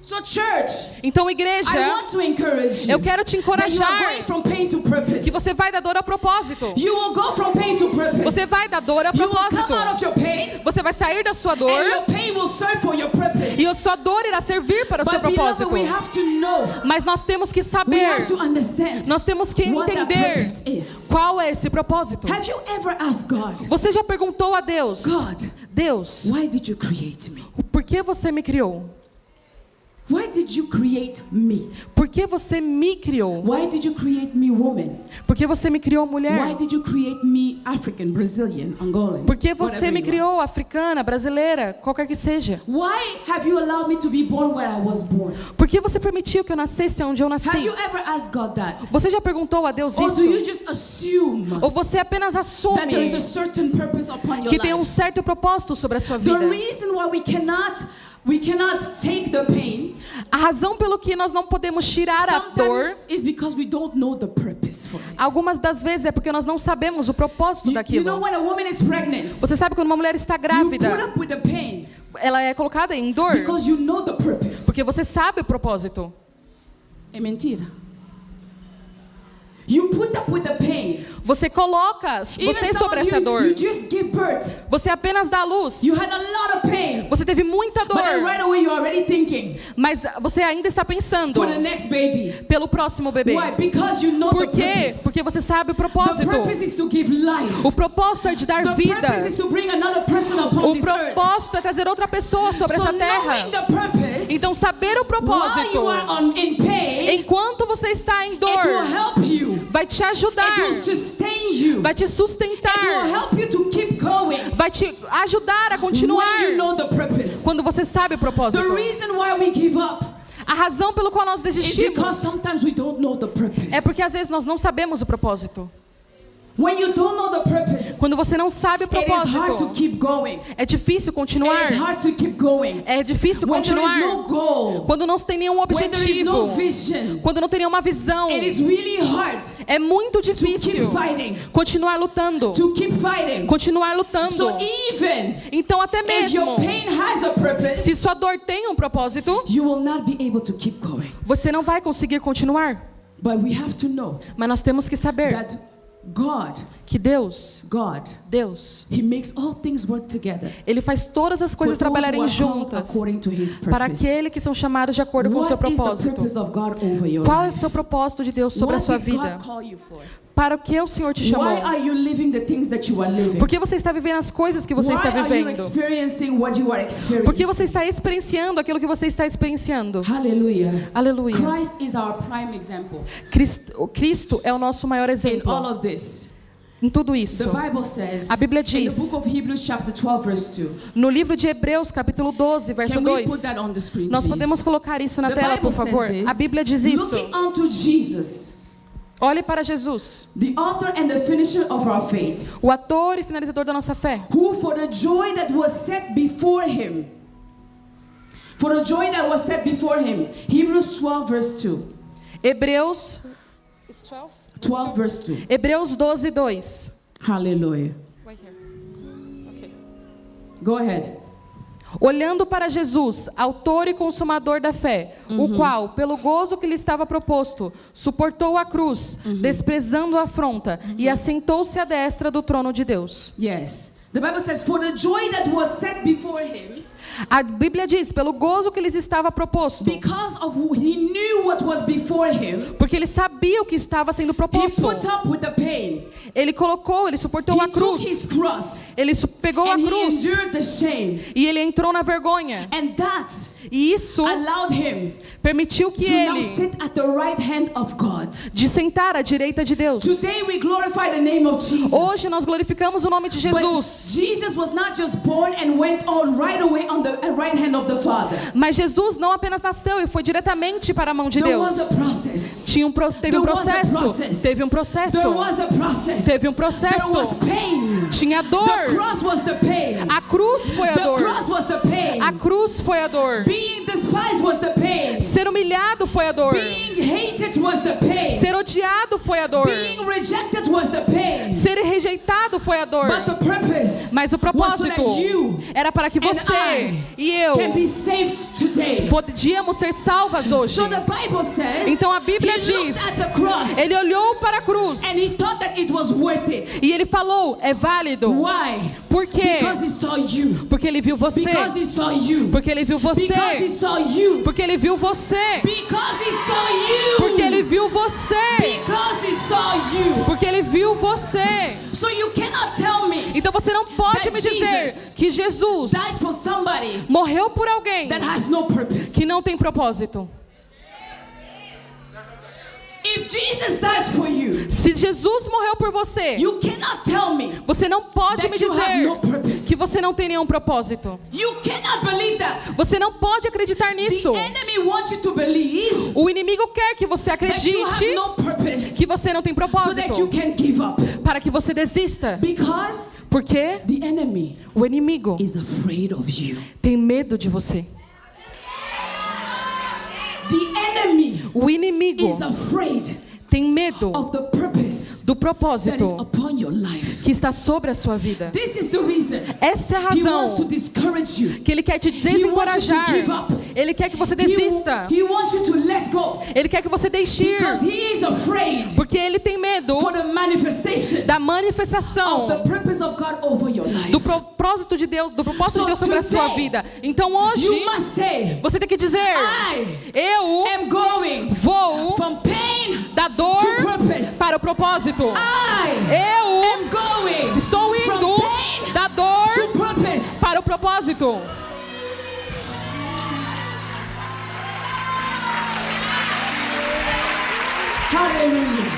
So church, Então, I igreja, want to encourage you eu quero te that you are encorajar going from pain to purpose. que você vai da dor ao propósito. You will go from pain to purpose. Você vai da dor ao You will come propósito. out of your pain, Você vai sair da sua dor and your pain will serve for your purpose. e a sua dor irá servir para o seu But beloved, propósito. we have to know, Mas nós temos que we saber, have to understand nós temos que what that entender purpose is. qual é esse propósito. Have you ever asked God, Você já perguntou a Deus, God, Deus, why did you create me? por que você me criou? Why did you create me? Por que você me criou? Why did you create me woman? Por que você me criou Why mulher? did you create me African, Brazilian, Angolan? Por que você whatever me you are? criou africana, brasileira, qualquer que seja? Why have you allowed me to be born where I was born? Por que você permitiu que eu nascesse onde eu Have nasci? you ever asked God that? Você já perguntou a Deus Or do you isso? just assume Ou você apenas that there is a assume certain purpose upon your que tem life? certo propósito sobre a sua The vida? reason why we cannot take the pain A razão pelo que nós não podemos tirar a dor, sometimes is because we don't know the purpose for it. algumas das vezes é porque nós não sabemos o propósito You know daquilo. when a woman is pregnant, Você sabe quando uma mulher está you put grávida, up with the pain ela é colocada em dor because you know the purpose. porque você sabe o propósito. É mentira. You put up with the pain. Você coloca você sobre essa dor. You just give birth. Você apenas dá luz. You had a lot of pain. Você teve muita But then dor. right away you're already thinking Mas você ainda está pensando for the next baby. pelo próximo bebê. Why? Because you know Por the quê? purpose. Porque você sabe o The propósito. purpose is to give life. O propósito é de dar The vida. purpose is to bring another person upon O this earth. propósito é trazer outra pessoa sobre So essa terra. knowing the purpose, Então, saber o while propósito, you are in pain, enquanto você está em it will dor, help you. vai te ajudar, It will sustain you. vai te It will sustentar, help you to keep going. vai te ajudar a continuar When you know the purpose. quando você sabe o The propósito. reason why we give up A razão pelo qual nós is because desistimos sometimes we don't know the purpose. é porque às vezes nós não sabemos o propósito. When you don't know the purpose, Quando você não sabe o it is hard to propósito, keep going. é difícil continuar. It is hard to keep going. É difícil When there is no continuar. goal, Quando não se tem nenhum when there is objetivo, no vision, quando não tem nenhuma visão, it is really hard é muito to keep difícil fighting. continuar lutando. To keep fighting. Continuar lutando. So even Então, até if your mesmo pain has a purpose, se sua dor tem um propósito, you will not be able to keep going. você não vai conseguir continuar. But we have to know Mas nós temos que saber that God, que Deus, He makes all things work together. Ele faz todas as coisas For those who trabalharem are called juntas according to His purpose. para aqueles que são chamados de acordo com o seu What is the propósito. purpose of God over your Qual é o life? seu propósito de Deus sobre a What sua did vida? God call you for? Para o que o Senhor te chamou? Why are you living the things that you are living? Por que você está vivendo as coisas que você Why está are you vivendo? experiencing what you are experiencing? Por que você está experienciando aquilo que você está experienciando? Hallelujah. Aleluia. Christ is our prime example Cristo é o nosso maior in exemplo all of this. em tudo The isso. Bible says A Bíblia in the diz, book of Hebrews chapter 12 verse 2. no livro de Hebreus, capítulo 12, verso Can we 2. put that on the screen, Nós please? podemos colocar isso na The tela, por Bible says favor? this, A Bíblia diz isso. Looking unto Jesus, Olhe para Jesus, the author and the finisher of our faith, o ator e finalizador da nossa fé, who for the joy that was set before him, Hebrews 12 verse 2. Hebreus 12 verse 2. Hebreus 12, 2. Hallelujah. Go ahead. Olhando para Jesus, autor e consumador da fé, o qual, pelo gozo que lhe estava proposto, suportou a cruz, desprezando a afronta, e assentou-se à destra do trono de Deus. Yes. The Bible says, for the joy that was set before him, A Bíblia diz, pelo gozo que lhes estava proposto, because of who he knew what was before him, porque ele sabia o que estava sendo he proposto. put up with the pain. Ele suportou a He took cruz, his cross ele pegou a and he cruz, endured the shame. e ele entrou na vergonha. And that E isso allowed him permitiu que to now ele sit at the right hand of God. de sentar à direita de Deus. Today we glorify the name of Jesus. Hoje nós glorificamos o nome de But Jesus. Jesus was not just born and went on right away on the right hand of the Father. Mas Jesus não apenas nasceu e foi diretamente para a mão de There Deus. was a process. Teve um There was a processo. process. Teve um processo. There was a process. Teve um There was processo. pain. Tinha The dor. cross was the pain. A cruz foi a The dor. cross was the pain. A cruz foi a dor. Being despised was the pain. Ser humilhado foi a dor. Being hated was the pain. Ser odiado foi a dor. Being rejected was the pain. Ser rejeitado foi a dor. But the purpose Mas o was so propósito that you era para que and você I e eu can be saved today. podíamos ser salvas hoje. So the Bible says, Então a Bíblia he diz, looked at the cross ele olhou para a cruz and he thought that it was worth it. e ele falou, é válido. Why? Por quê? Because he saw you. Porque ele viu você. Because he saw you. Porque ele viu você. Because he saw you. Porque ele viu você. Because he saw you. Porque ele viu você. Because he saw you. Porque ele viu você. So you cannot tell me Então você não pode that me dizer Jesus que Jesus died for somebody morreu por alguém that has no purpose. que não tem propósito. If Jesus dies for you, Se Jesus morreu por você, you cannot tell me você não pode me that you have no dizer purpose. que você não tem nenhum propósito. You cannot believe that. Você não pode acreditar nisso. The enemy wants you to believe O inimigo quer que você that you acredite have no purpose, que você não tem so that you propósito, can give up. para que você desista. Because Porque the enemy o inimigo is afraid of you. tem medo de você. The enemy O inimigo is afraid tem medo of the purpose do that is propósito upon your life. que está sobre a sua vida. This is the reason Essa é a he wants to razão discourage you. que Ele quer te desencorajar. He wants you to give up. Ele quer que você desista. He wants you to let go Ele quer que você deixe ir. because he is afraid Porque Ele tem medo for the manifestation da of manifestação the purpose of God over your life. do propósito de Deus, So sobre a sua today, vida. Então hoje You must say, você tem que dizer: eu am going vou from pain da dor to purpose. para o propósito. I Eu am going estou indo from pain da dor to purpose. para o propósito. Hallelujah.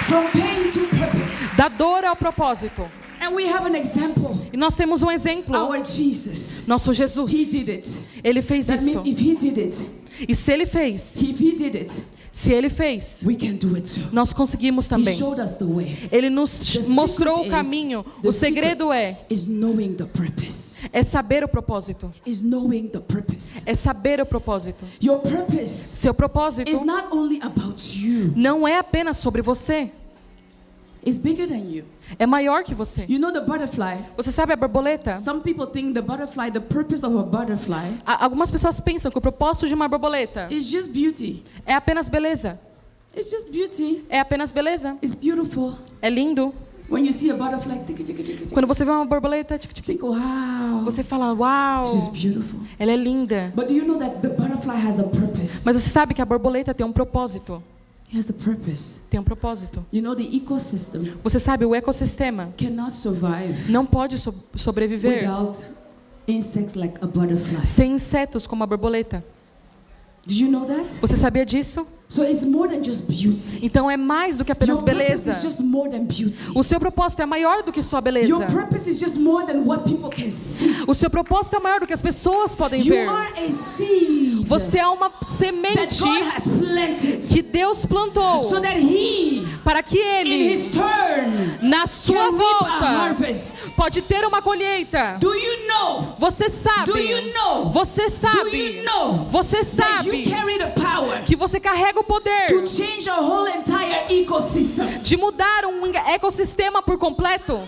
From pain to purpose. Da dor ao propósito. And we have an example. E nós temos um exemplo. Our Jesus. Nosso He Jesus. did it. Ele fez That means isso. if he did it, E se Ele fez, if he did it, se Ele fez, we can do it too. nós conseguimos He também. showed us the way. Ele nos The mostrou secret o caminho. the O segredo is knowing the purpose. é saber o propósito. Is knowing the purpose. É saber o propósito. Your purpose Seu propósito is not only about you. não é apenas sobre você. It's bigger than you. É maior que você. You know the butterfly? Você sabe a borboleta? Some people think the purpose of a butterfly Algumas pessoas pensam que o propósito de uma borboleta is just beauty. é apenas beleza. It's just beauty. É apenas beleza. It's beautiful. É lindo. When you see a butterfly, tick, tick, tick, tick, Quando você vê uma borboleta, tic, tic, think, wow, você fala, uau, it's just beautiful. ela é linda. But do you know that the butterfly has a purpose? Mas você sabe que a borboleta tem um propósito. It has a purpose. Tem um propósito. You know the ecosystem Você sabe, o ecossistema cannot survive não pode sobreviver without insects like a butterfly. sem insetos como a borboleta. Do you know that? Você sabia disso? So it's more than just beauty. Então é mais do que apenas Your purpose beleza. is just more than beauty. O seu propósito é maior do que só beleza. Your purpose is just more than what people can see. O seu propósito é maior do que as pessoas podem You ver. are a seed Você é uma that semente God has planted que Deus plantou so that He, para que in Ele, His turn, na sua can reap a volta, harvest. pode ter uma colheita. Do you know? Você sabe, Do you know? você Do sabe, you know você that you sabe carry the power que você carrega o poder to change a whole entire ecosystem? de mudar um ecossistema por completo?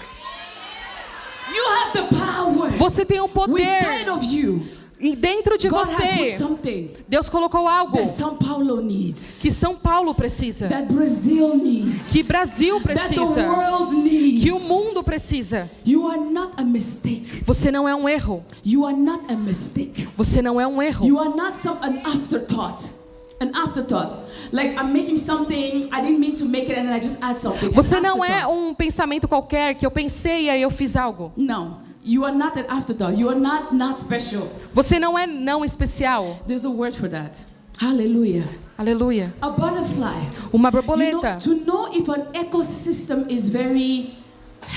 You have the power Você tem o inside poder of you. e dentro de God has put você. something Deus colocou algo that São Paulo needs, que São Paulo precisa, that Brazil needs, que Brasil that the precisa, world needs. que o mundo precisa. You are not a mistake. Você não é um erro. You are not a mistake. Você não é um erro. You are not an afterthought. An afterthought. Like I'm making something, I didn't mean to make it and then I just add something. Você An não é afterthought. um pensamento qualquer que eu pensei e aí eu fiz algo. No. You are not an afterthought. You are not special. Você não é não especial. There's a word for that. Hallelujah. Aleluia. A butterfly. Uma You know, borboleta. to know if an ecosystem is very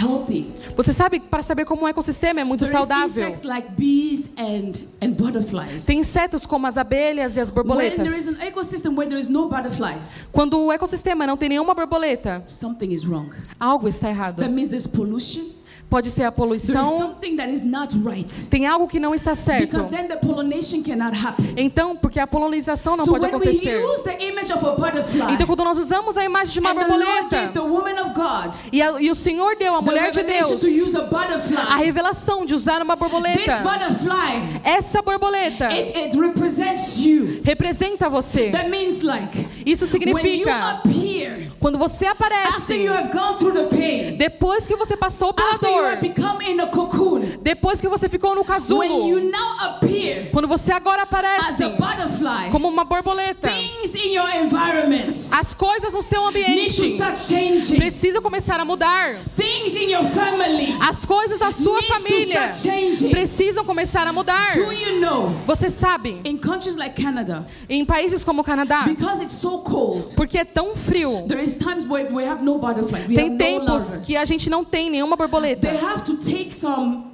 healthy. Você sabe, para saber como um ecossistema é muito There is saudável. insects like bees and butterflies. Tem insetos como as abelhas e as When there is borboletas. an ecosystem where there is no butterflies, Quando o ecossistema não tem nenhuma borboleta, something is wrong. algo está errado. That means there's pollution. Pode ser a There is poluição. something that is not right. Tem algo que não está certo. Because then the pollination cannot happen. Então, porque a polinização não So pode when we acontecer. use the image of a butterfly, Então, quando nós usamos a imagem de uma and the Lord gave borboleta the woman of God e o Senhor deu à the mulher de revelation Deus to use a a butterfly, revelação de usar uma this borboleta, butterfly, essa borboleta it represents you. representa você. That means like Isso when you significa appear quando você after aparece, you have gone through the pain, depois que você passou pela after you dor, have become in a cocoon, depois que você ficou no when casulo, you now appear quando você agora as aparece a butterfly, como uma borboleta, things in your environment as coisas no seu need to ambiente start changing. precisam começar a mudar. Things in your family As coisas da sua need to família start changing. precisam começar a mudar. Do you know, Você sabe, in countries like Canada, em países como o Canadá, because it's so cold, porque é tão frio, there is times where we have no butterflies. We tem have no tempos larvae. que a gente não tem nenhuma borboleta. They have to take some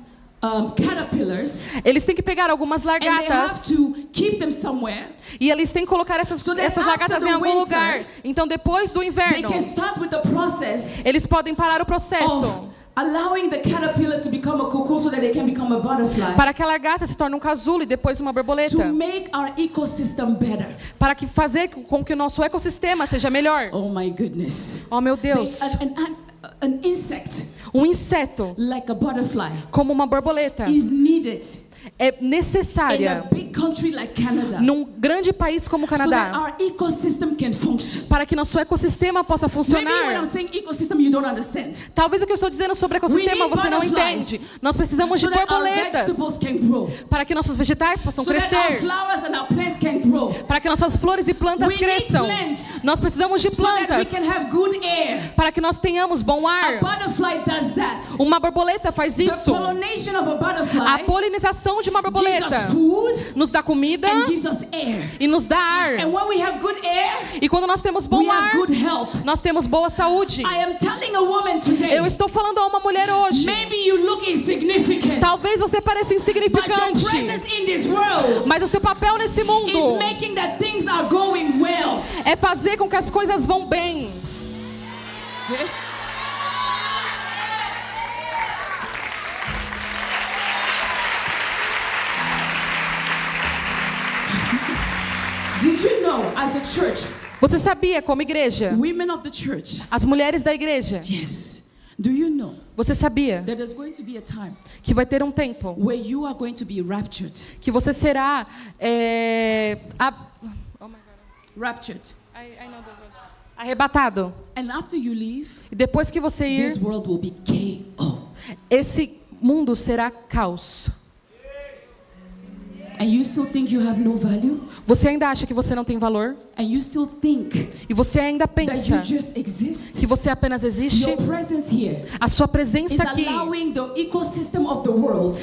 caterpillars Eles têm que pegar algumas and they have largatas to keep them somewhere. e eles têm que colocar essas So that largatas after em the algum winter, lugar. Então, depois do They inverno, can start with the process eles podem parar o processo of allowing the caterpillar to become a cocoon so that they can become a butterfly. Para que a lagarta se torne um casulo e depois uma borboleta. To make our ecosystem better. Para que fazer com que o nosso ecossistema seja melhor. Oh my goodness. Oh meu Deus. An insect, Um inseto, like a butterfly, como uma borboleta, is needed é in necessária a big country like Canada, num grande país como o so that Canadá, our ecosystem can function. para que nosso ecossistema possa Maybe when funcionar. I'm saying ecosystem, you don't understand. Talvez o que eu estou dizendo sobre ecossistema We need você não butterflies, entende. Nós precisamos de So that our borboletas vegetables can grow, para que nossos vegetais possam so that our crescer, flowers and our plants can grow, para que nossas flores e plantas We need cresçam. plants, Nós precisamos de so that we plantas can have good air. para que nós tenhamos bom A ar. butterfly does that. Uma borboleta faz The isso. pollination of a A butterfly polinização de uma gives borboleta us food nos dá comida and gives us air. e nos dá ar. And when we have good air, E quando nós temos we bom have ar, good health. nós temos boa saúde. I am telling a woman today, Eu estou falando a uma mulher hoje. maybe you look insignificant, Talvez você pareça but your insignificante, presence in this world mas o seu papel nesse is mundo making that things are going well. é fazer com que as coisas vão bem. Did you know, as a church, Você sabia, como igreja, women of the church, as mulheres da igreja, yes, do you know você sabia that there's going to be a time que vai ter um tempo where you are going to be raptured? que você será Raptured. arrebatado. And after you leave, E depois que você this ir, world will be KO. esse mundo será caos. And you still think you have no value? Você ainda acha que você não tem valor? And you still think E você ainda that pensa you just exist? que você apenas existe? Your presence here A sua is presença aqui allowing the ecosystem of the world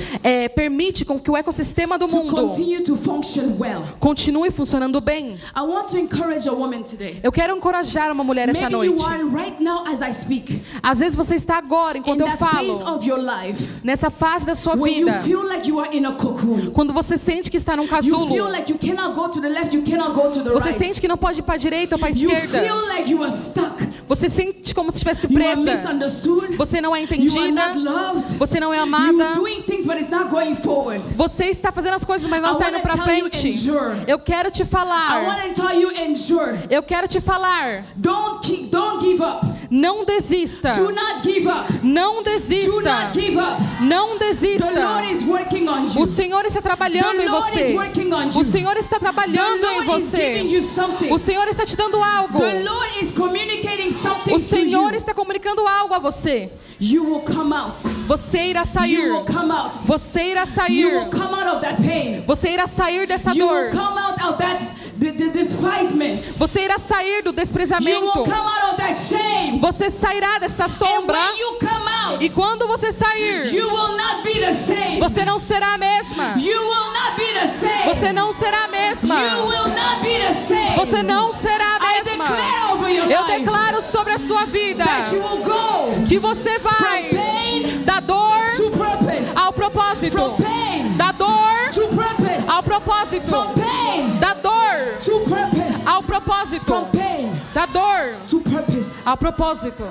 permite com que o ecossistema do to mundo continue to function well. continue funcionando bem. I want to encourage a woman today. Eu quero encorajar uma mulher essa Maybe noite. you are right now as I speak, Às vezes você está agora, in enquanto eu that phase falo, of your life nessa fase da sua where you vida, feel like you are in a cocoon. quando você sente que está num You feel casulo, like you cannot go to the left, you cannot go to the você right. sente que não pode ir para a direita ou para a You esquerda, feel like you are stuck. você sente como se estivesse You are presa, misunderstood. você não é You are entendida, not loved. você não é You're amada, doing things, but it's not going forward. você está fazendo as coisas, mas não I está indo wanna para tell you, frente. endure. Eu quero te I falar, want to tell you, endure. eu quero te falar, Don't give up. não desista, Do not give up. não Do desista, not give up. não The Lord desista. is working on you. O Senhor está trabalhando The em Lord is você. working on you. O Senhor está The trabalhando em Lord is giving you você. something. O Senhor está te dando algo. The Lord is communicating something O to Senhor you. está comunicando algo a você. You will come out. Você irá You sair. will come out. Você irá You sair. will come out of that pain. Você irá sair dessa You dor. will come out of that the despisement. Você irá sair do You will desprezamento. come out of that shame. Você sairá dessa And sombra. when you come out, E quando você sair, you will not be the same. você não será a mesma. You will not be the same. Você não será a You mesma. will not be the same. Você não será a I mesma. declare over your Eu life declaro sobre a sua vida that you will go que você from vai pain da dor to purpose. ao propósito. From pain Da dor to purpose. ao propósito. From pain Da dor to purpose. ao propósito. From pain Da dor to purpose. ao propósito.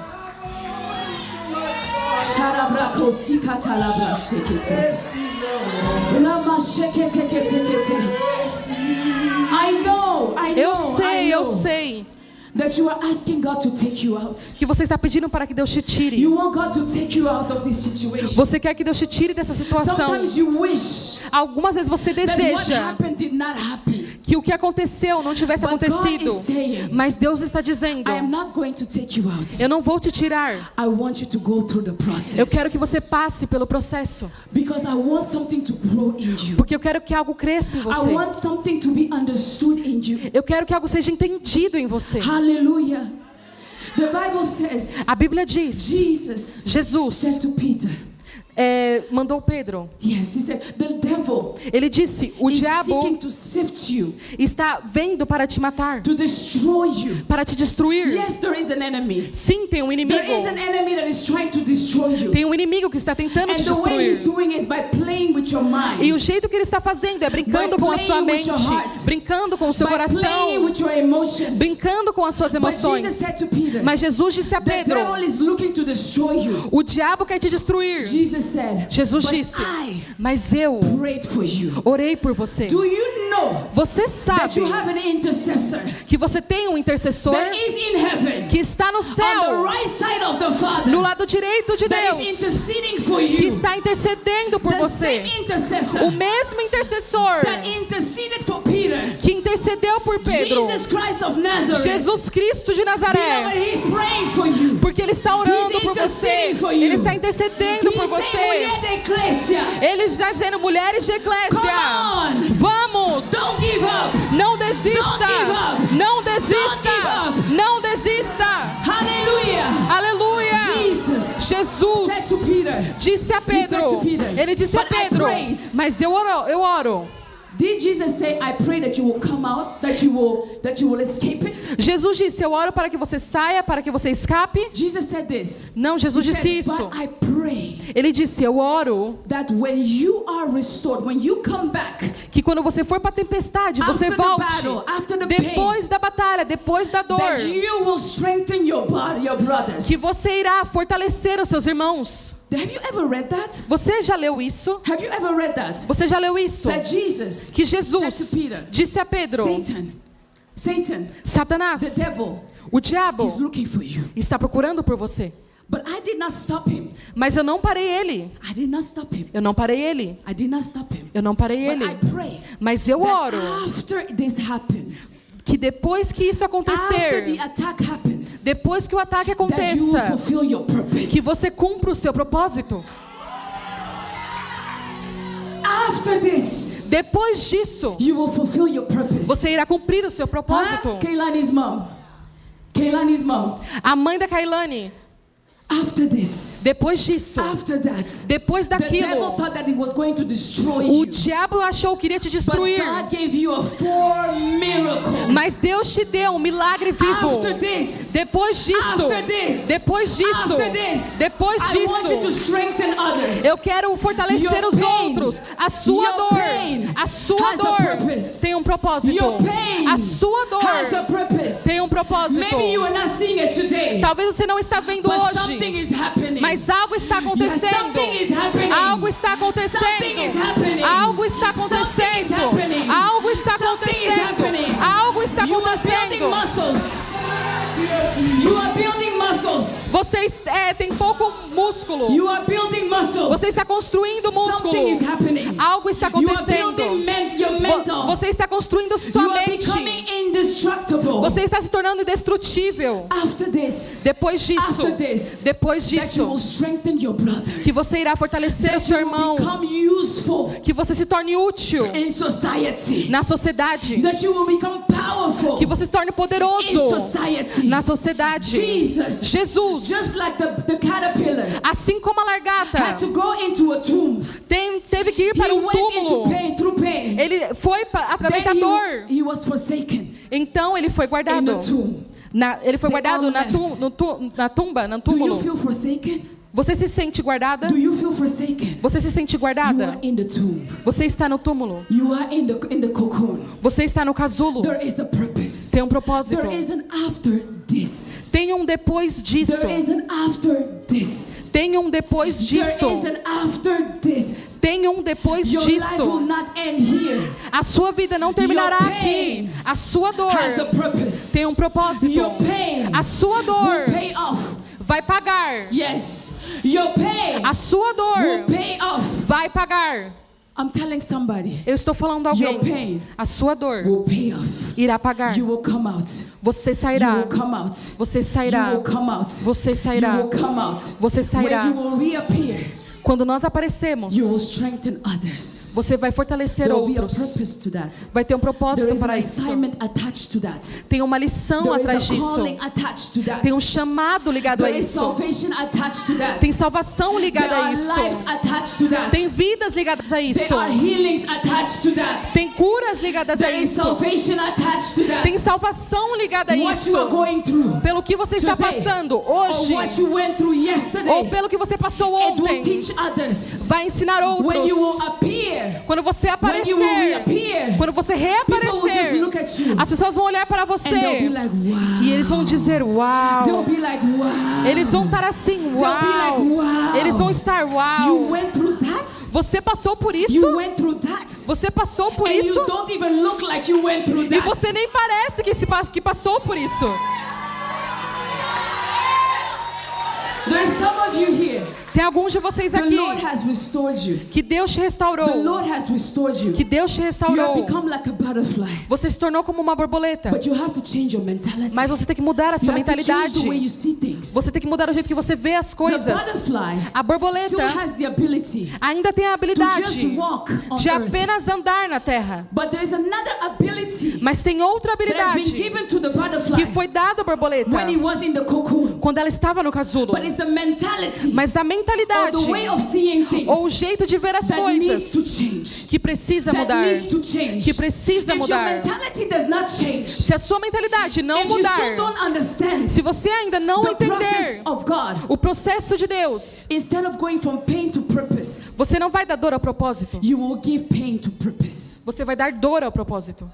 Sharabrako sikatalabra shekete. Lama shekete kete kete. I know Eu sei that you are asking God to take you out. que você está pedindo para que Deus te tire. You want God to take you out of this situation. Você quer que Deus te tire dessa situação. Sometimes you wish Algumas vezes você that what deseja happened did not happen. que o que aconteceu não tivesse But God acontecido. is saying, Mas Deus está dizendo: I am not going to take you out. eu não vou te tirar. I want you to go through the process. Eu quero que você passe pelo processo. Because I want something to grow in you. Porque eu quero que algo cresça em I você. want something to be understood in you. Eu quero que algo seja entendido em você. Hallelujah. The Bible says A Bíblia diz, Jesus Jesus said to Peter, mandou Pedro. Yes, he said, the devil Ele disse, o is diabo seeking to sift you, está vendo para te matar, to destroy you. para te destruir. Yes, there is an enemy. Sim, tem um inimigo. There is an enemy that is trying to destroy you. Tem um inimigo que está tentando And te the way he's destruir. doing is by playing with your mind. E o jeito que ele está fazendo é brincando com a sua playing with mente, your heart. brincando com o seu By playing coração, with your emotions. brincando com as suas But Jesus emoções. said to Peter, Mas Jesus disse a the Pedro, devil is looking to destroy you. o diabo quer te destruir. Jesus said, Jesus but disse, I mas eu prayed for you. orei por você. Do you know Você that sabe you have an intercessor que você tem um intercessor that is in heaven, que está no on the céu, right side of the Father, no lado direito de that is Deus, interceding for que you? está intercedendo por The você. same intercessor O mesmo intercessor that interceded for Peter, que intercedeu por Pedro, Jesus Christ of Nazareth. Jesus Cristo de Beloved, Nazaré, he's praying for you. porque Ele está orando He's por você, interceding for you. Ele está intercedendo por He's saying, você. "Mulher da eclésia, Ele está dizendo, mulheres de come eclésia, on, vamos, don't give up. não desista, Don't give up. não Don't desista, give up. não desista. Hallelujah. Aleluia. Jesus Jesus said to Peter, disse a said to Pedro, Peter, ele disse a "But I Pedro, prayed." mas eu oro. did Jesus say, I pray that you will come out, that you will escape it? Jesus disse, eu oro para que você saia, para que você escape. Jesus said this. Não, Jesus He disse says, isso. but I pray Ele disse, eu oro that when you are restored, when you come back, que quando você for para a tempestade, você after the volte. battle, after the Depois da batalha, depois da dor, that you will strengthen your body, your brothers. que você irá fortalecer os seus irmãos. Have you ever read that? Você já leu isso? Have you ever read that? Você já leu isso? That Jesus Que said to Jesus Peter, disse a Pedro, Satan, the Satanás, devil, o diabo is looking for you. está procurando por você. But I did not stop him. Mas eu não parei ele. I did not stop him. Eu não parei ele. I did not stop him. Eu não parei But ele. I pray Mas eu that oro after this happens, que depois que isso after the acontecer, attack happens, depois que o ataque that you will aconteça, fulfill your purpose. que você cumpra o seu propósito. After this, Depois disso, you will fulfill your purpose. você irá cumprir o seu propósito. Kaylani's mom. Kaylani's mom. A mãe da Kailane, After this, depois disso, after that, depois the devil daquilo, thought that it was going to destroy o you. diabo achou que iria te But destruir. God gave you 4 miracles. Mas Deus te deu um milagre vivo. After this, Depois disso, after this, depois disso, after this, depois I want you to disso, strengthen others. eu quero fortalecer Your os pain, outros. A sua your dor, pain a sua has a dor purpose. tem um propósito. Your pain A sua dor has a purpose. tem um propósito. Maybe you are not seeing it today, Talvez você não está vendo but something hoje, is happening. mas algo está Yes, acontecendo. something is happening. Algo está Something is acontecendo. happening. Algo está Something is acontecendo. happening. Algo está Something is happening. acontecendo. Algo está You are building acontecendo. muscles. You are building muscles. Você tem pouco músculo. You are building muscles. Você está construindo músculo. Something is happening. Algo está You are acontecendo. building your mental. Você está construindo sua You are mente. becoming indestructible. Você está se tornando indestrutível. After this, Depois disso, after this, depois that you will disso, strengthen your brothers. que você irá fortalecer o That seu you will irmão. become useful Que você se torne útil in society. na sociedade. That you will become powerful Que você se torne in poderoso society. na sociedade. Jesus, Just like the caterpillar assim como a had largata, to go into a tomb. teve que ir para He um went into túmulo. pain, through pain. Ele foi através da Then dor. he was forsaken Então ele foi in guardado. the tomb. Ele foi They guardado all na tumba, no Do you túmulo. feel forsaken? Você se sente guardada? Do you feel forsaken? Você se sente You guardada? are in the tomb. Você está no túmulo. You are in the cocoon. Você está no casulo. There is a purpose. Tem um propósito. There is an after this. Tem um depois disso. There is an after this. Tem um depois disso. There is an after this. Tem um depois Your life will disso. not end here. A sua vida não terminará Your aqui. pain A sua dor Has a purpose. tem um propósito. Your pain A sua dor will pay off. vai pagar. Yes. Your pain A sua will dor pay off. vai pagar. I'm telling somebody. Eu estou falando a Your alguém. pain A sua dor will pay off. irá pagar. You will come out. Você You sairá. will come out. Você You sairá. will come out. Você You sairá. will come out. Você Where sairá. you will reappear. Quando nós aparecemos, you will strengthen others. você vai fortalecer There will be a outros. purpose to that. Vai ter um There propósito is an para isso. assignment attached to that. Tem uma lição There atrás is a disso. calling attached to that. Tem um chamado ligado a There is isso. salvation attached to that. Tem salvação There ligada a are isso. lives attached to that. Tem vidas ligadas a isso. There are healings attached to that. Tem curas ligadas a There is isso. salvation attached to that. Tem salvação ligada a What you are isso. going through Pelo que você está today, passando or hoje, what you went through yesterday, ou pelo que você passou it will ontem, teach others. vai ensinar When you will outros. appear, Quando você when you will aparecer, reappear, quando você people will just reaparecer, look at you as pessoas vão olhar para and they'll você be like, wow. e eles vão dizer They'll uau. be like, wow. Eles vão estar assim, They'll be like, uau. wow. Eles vão estar You uau. went through that? Você passou por You isso? went through that? Você passou por And isso? you don't even look like you went through E that. você nem parece que passou por isso. There's some of you here. Tem alguns de vocês The aqui Lord has restored you. que Deus te The restaurou. Lord has restored you. Que Deus te You have restaurou. become like a butterfly. Você se tornou como uma borboleta. But you have to change your mentality. Mas você tem que mudar a You sua have to change mentalidade. the way you see things. Você tem que mudar o jeito que você vê as The coisas. butterfly A borboleta still has the ability ainda tem a to just habilidade walk on de earth. apenas andar na terra. But there is another ability Mas tem outra that has been habilidade given to the butterfly que foi dada à borboleta when he was in the cocoon. quando ela estava no casulo. But it's the mentality Mas a or mentalidade the way of seeing things ou o jeito de ver as that needs to coisas change. que precisa That mudar. needs to change. Que precisa If your mudar. mentality does not change, Se a sua mentalidade não if you still mudar, don't understand se você ainda não the process entender of God, o processo de Deus, instead of going from pain to purpose, você não vai dar dor ao propósito. you will give pain to purpose. Você vai dar dor ao propósito.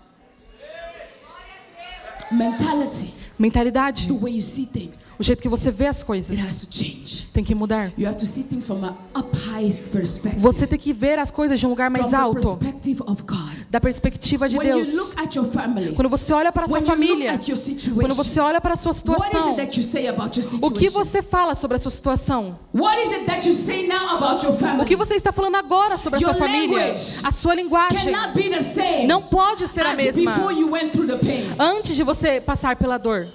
Mentality, Mentalidade, the way you see things, o jeito que você vê as it has coisas, to change. tem que mudar. You have to see things from an up high perspective. Você tem que ver as coisas de um lugar mais From the alto, perspective of God. da perspectiva de When you Deus. look at your family, Quando você olha para a sua when you look família, at your quando situation, você olha para a sua what is situação, it that you say about your o que situation? você fala sobre a sua situação? What is it that you say now about your O family? que você está falando agora sobre a Your sua família? language A sua linguagem cannot be the same não pode ser a as mesma before you went through the pain. antes de você passar pela dor.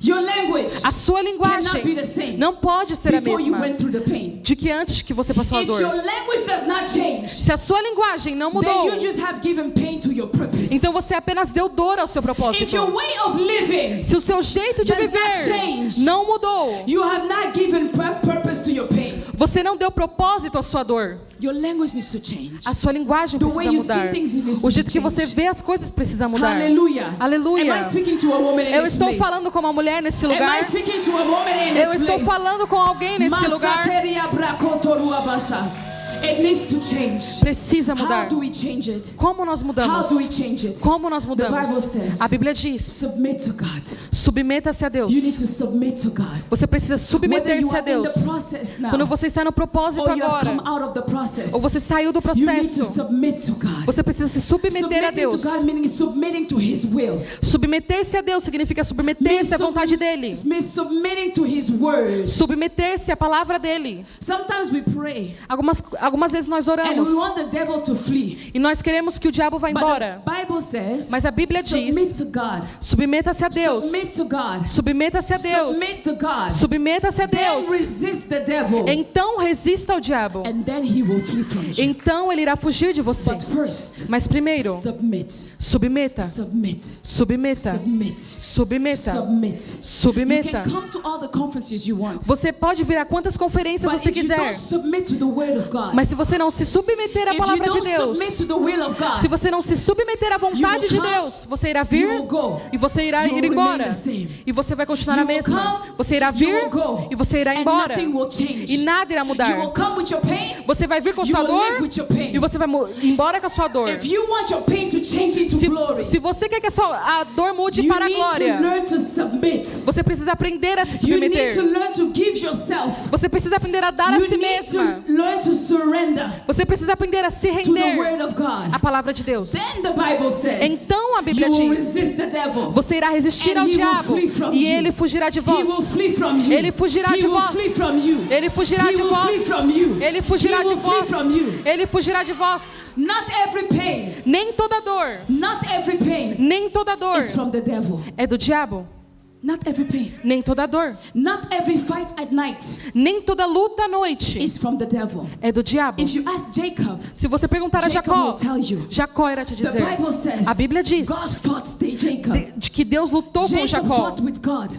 Your language A sua cannot be linguagem the same não pode ser a before you mesma went through the pain. de que antes que você passou a If your dor. language does not change, Se a sua linguagem não then mudou, you just have given pain to your purpose. então você apenas deu dor ao seu If your propósito. way of living, Se o seu jeito de does not viver change, não mudou, you have not given purpose to your pain. você não deu propósito à sua dor. Your language needs to change. A sua linguagem The way precisa you see mudar. things, it needs O to jeito que change. você vê as coisas precisa mudar. Hallelujah. Aleluia. Am I speaking to a woman in Eu this estou place? falando com uma mulher nesse Am I lugar. speaking to a woman in this Eu estou place? falando com alguém nesse lugar. Masateria brakotorua basa. It needs to change. Precisa How mudar. do we change it? Como nós How mudamos? do we change it? Como nós The Bible mudamos? says, A Bíblia diz: submit to God. submeta-se a Deus. You need to submit to God. Você precisa Whether submeter-se you a are in Deus. the process now, Quando você está no propósito or you have agora, come out of the process, ou você saiu do you need to processo, submit to God. você precisa se submeter a Submitting to Deus. God meaning submitting to His will. Submeter-se a Deus significa submeter-se à vontade dele. Means submitting to His word. Submeter-se à palavra dele. Sometimes we pray Algumas vezes nós and oramos we want the devil to flee. e nós queremos que o diabo vá But embora. the Bible says, Mas a Bíblia diz: submit to God. submeta-se a Deus. Submit to God. Submeta-se a Deus. Submit to God. Submeta-se a Deus. Then resist the devil. Então resista ao diabo. And then he will flee from you. Então ele irá fugir de você. But first, Mas primeiro, submit. submeta. Submit. Submeta. Submit. Submeta. Submit. Submeta. You can come to all the conferences you want. Você pode vir a quantas conferências But você if you quiser. don't submit to the word of God, Mas se você não se submeter à if you palavra de don't Deus, submit to the will of God, se você não se submeter à vontade de You will come, Deus, você irá vir you will go, e você irá you ir will embora. remain the same. E você vai continuar a You will mesma. come, Você irá you vir will go, e você irá and embora. nothing will change. E nada irá You will mudar. come with your pain. Você vai vir com You sua will live dor with your pain. e você vai embora com a sua dor. If you want your pain to change into glory, Se você quer que a dor mude you para a need to glória, learn to submit. você precisa aprender a se You need to submeter. learn to give yourself. Você precisa aprender a dar a You si need to mesma. learn to surrender Você precisa aprender a se to the render word of God. à palavra de Deus. Then the Bible says, Então a Bíblia you will diz: resist the devil. você irá resistir And ao he will diabo flee from e you. ele fugirá de He will vós. flee from you. Ele fugirá He de will vós. flee from you. Ele fugirá He de will vós. flee from you. Ele fugirá He de will flee vós. from you. Ele fugirá de vós. Not every pain, Nem toda dor, not every pain nem toda dor is from the devil. é do diabo. Not every pain. Nem toda dor. Not every fight at night Nem toda luta à noite is from the devil. é do diabo. If you ask Jacob, Se você perguntar a Jacob Jacó, will tell you. Jacó irá te The dizer. Bible says A Bíblia diz God fought Jacob. de que Deus lutou com Jacob Jacó. fought with God.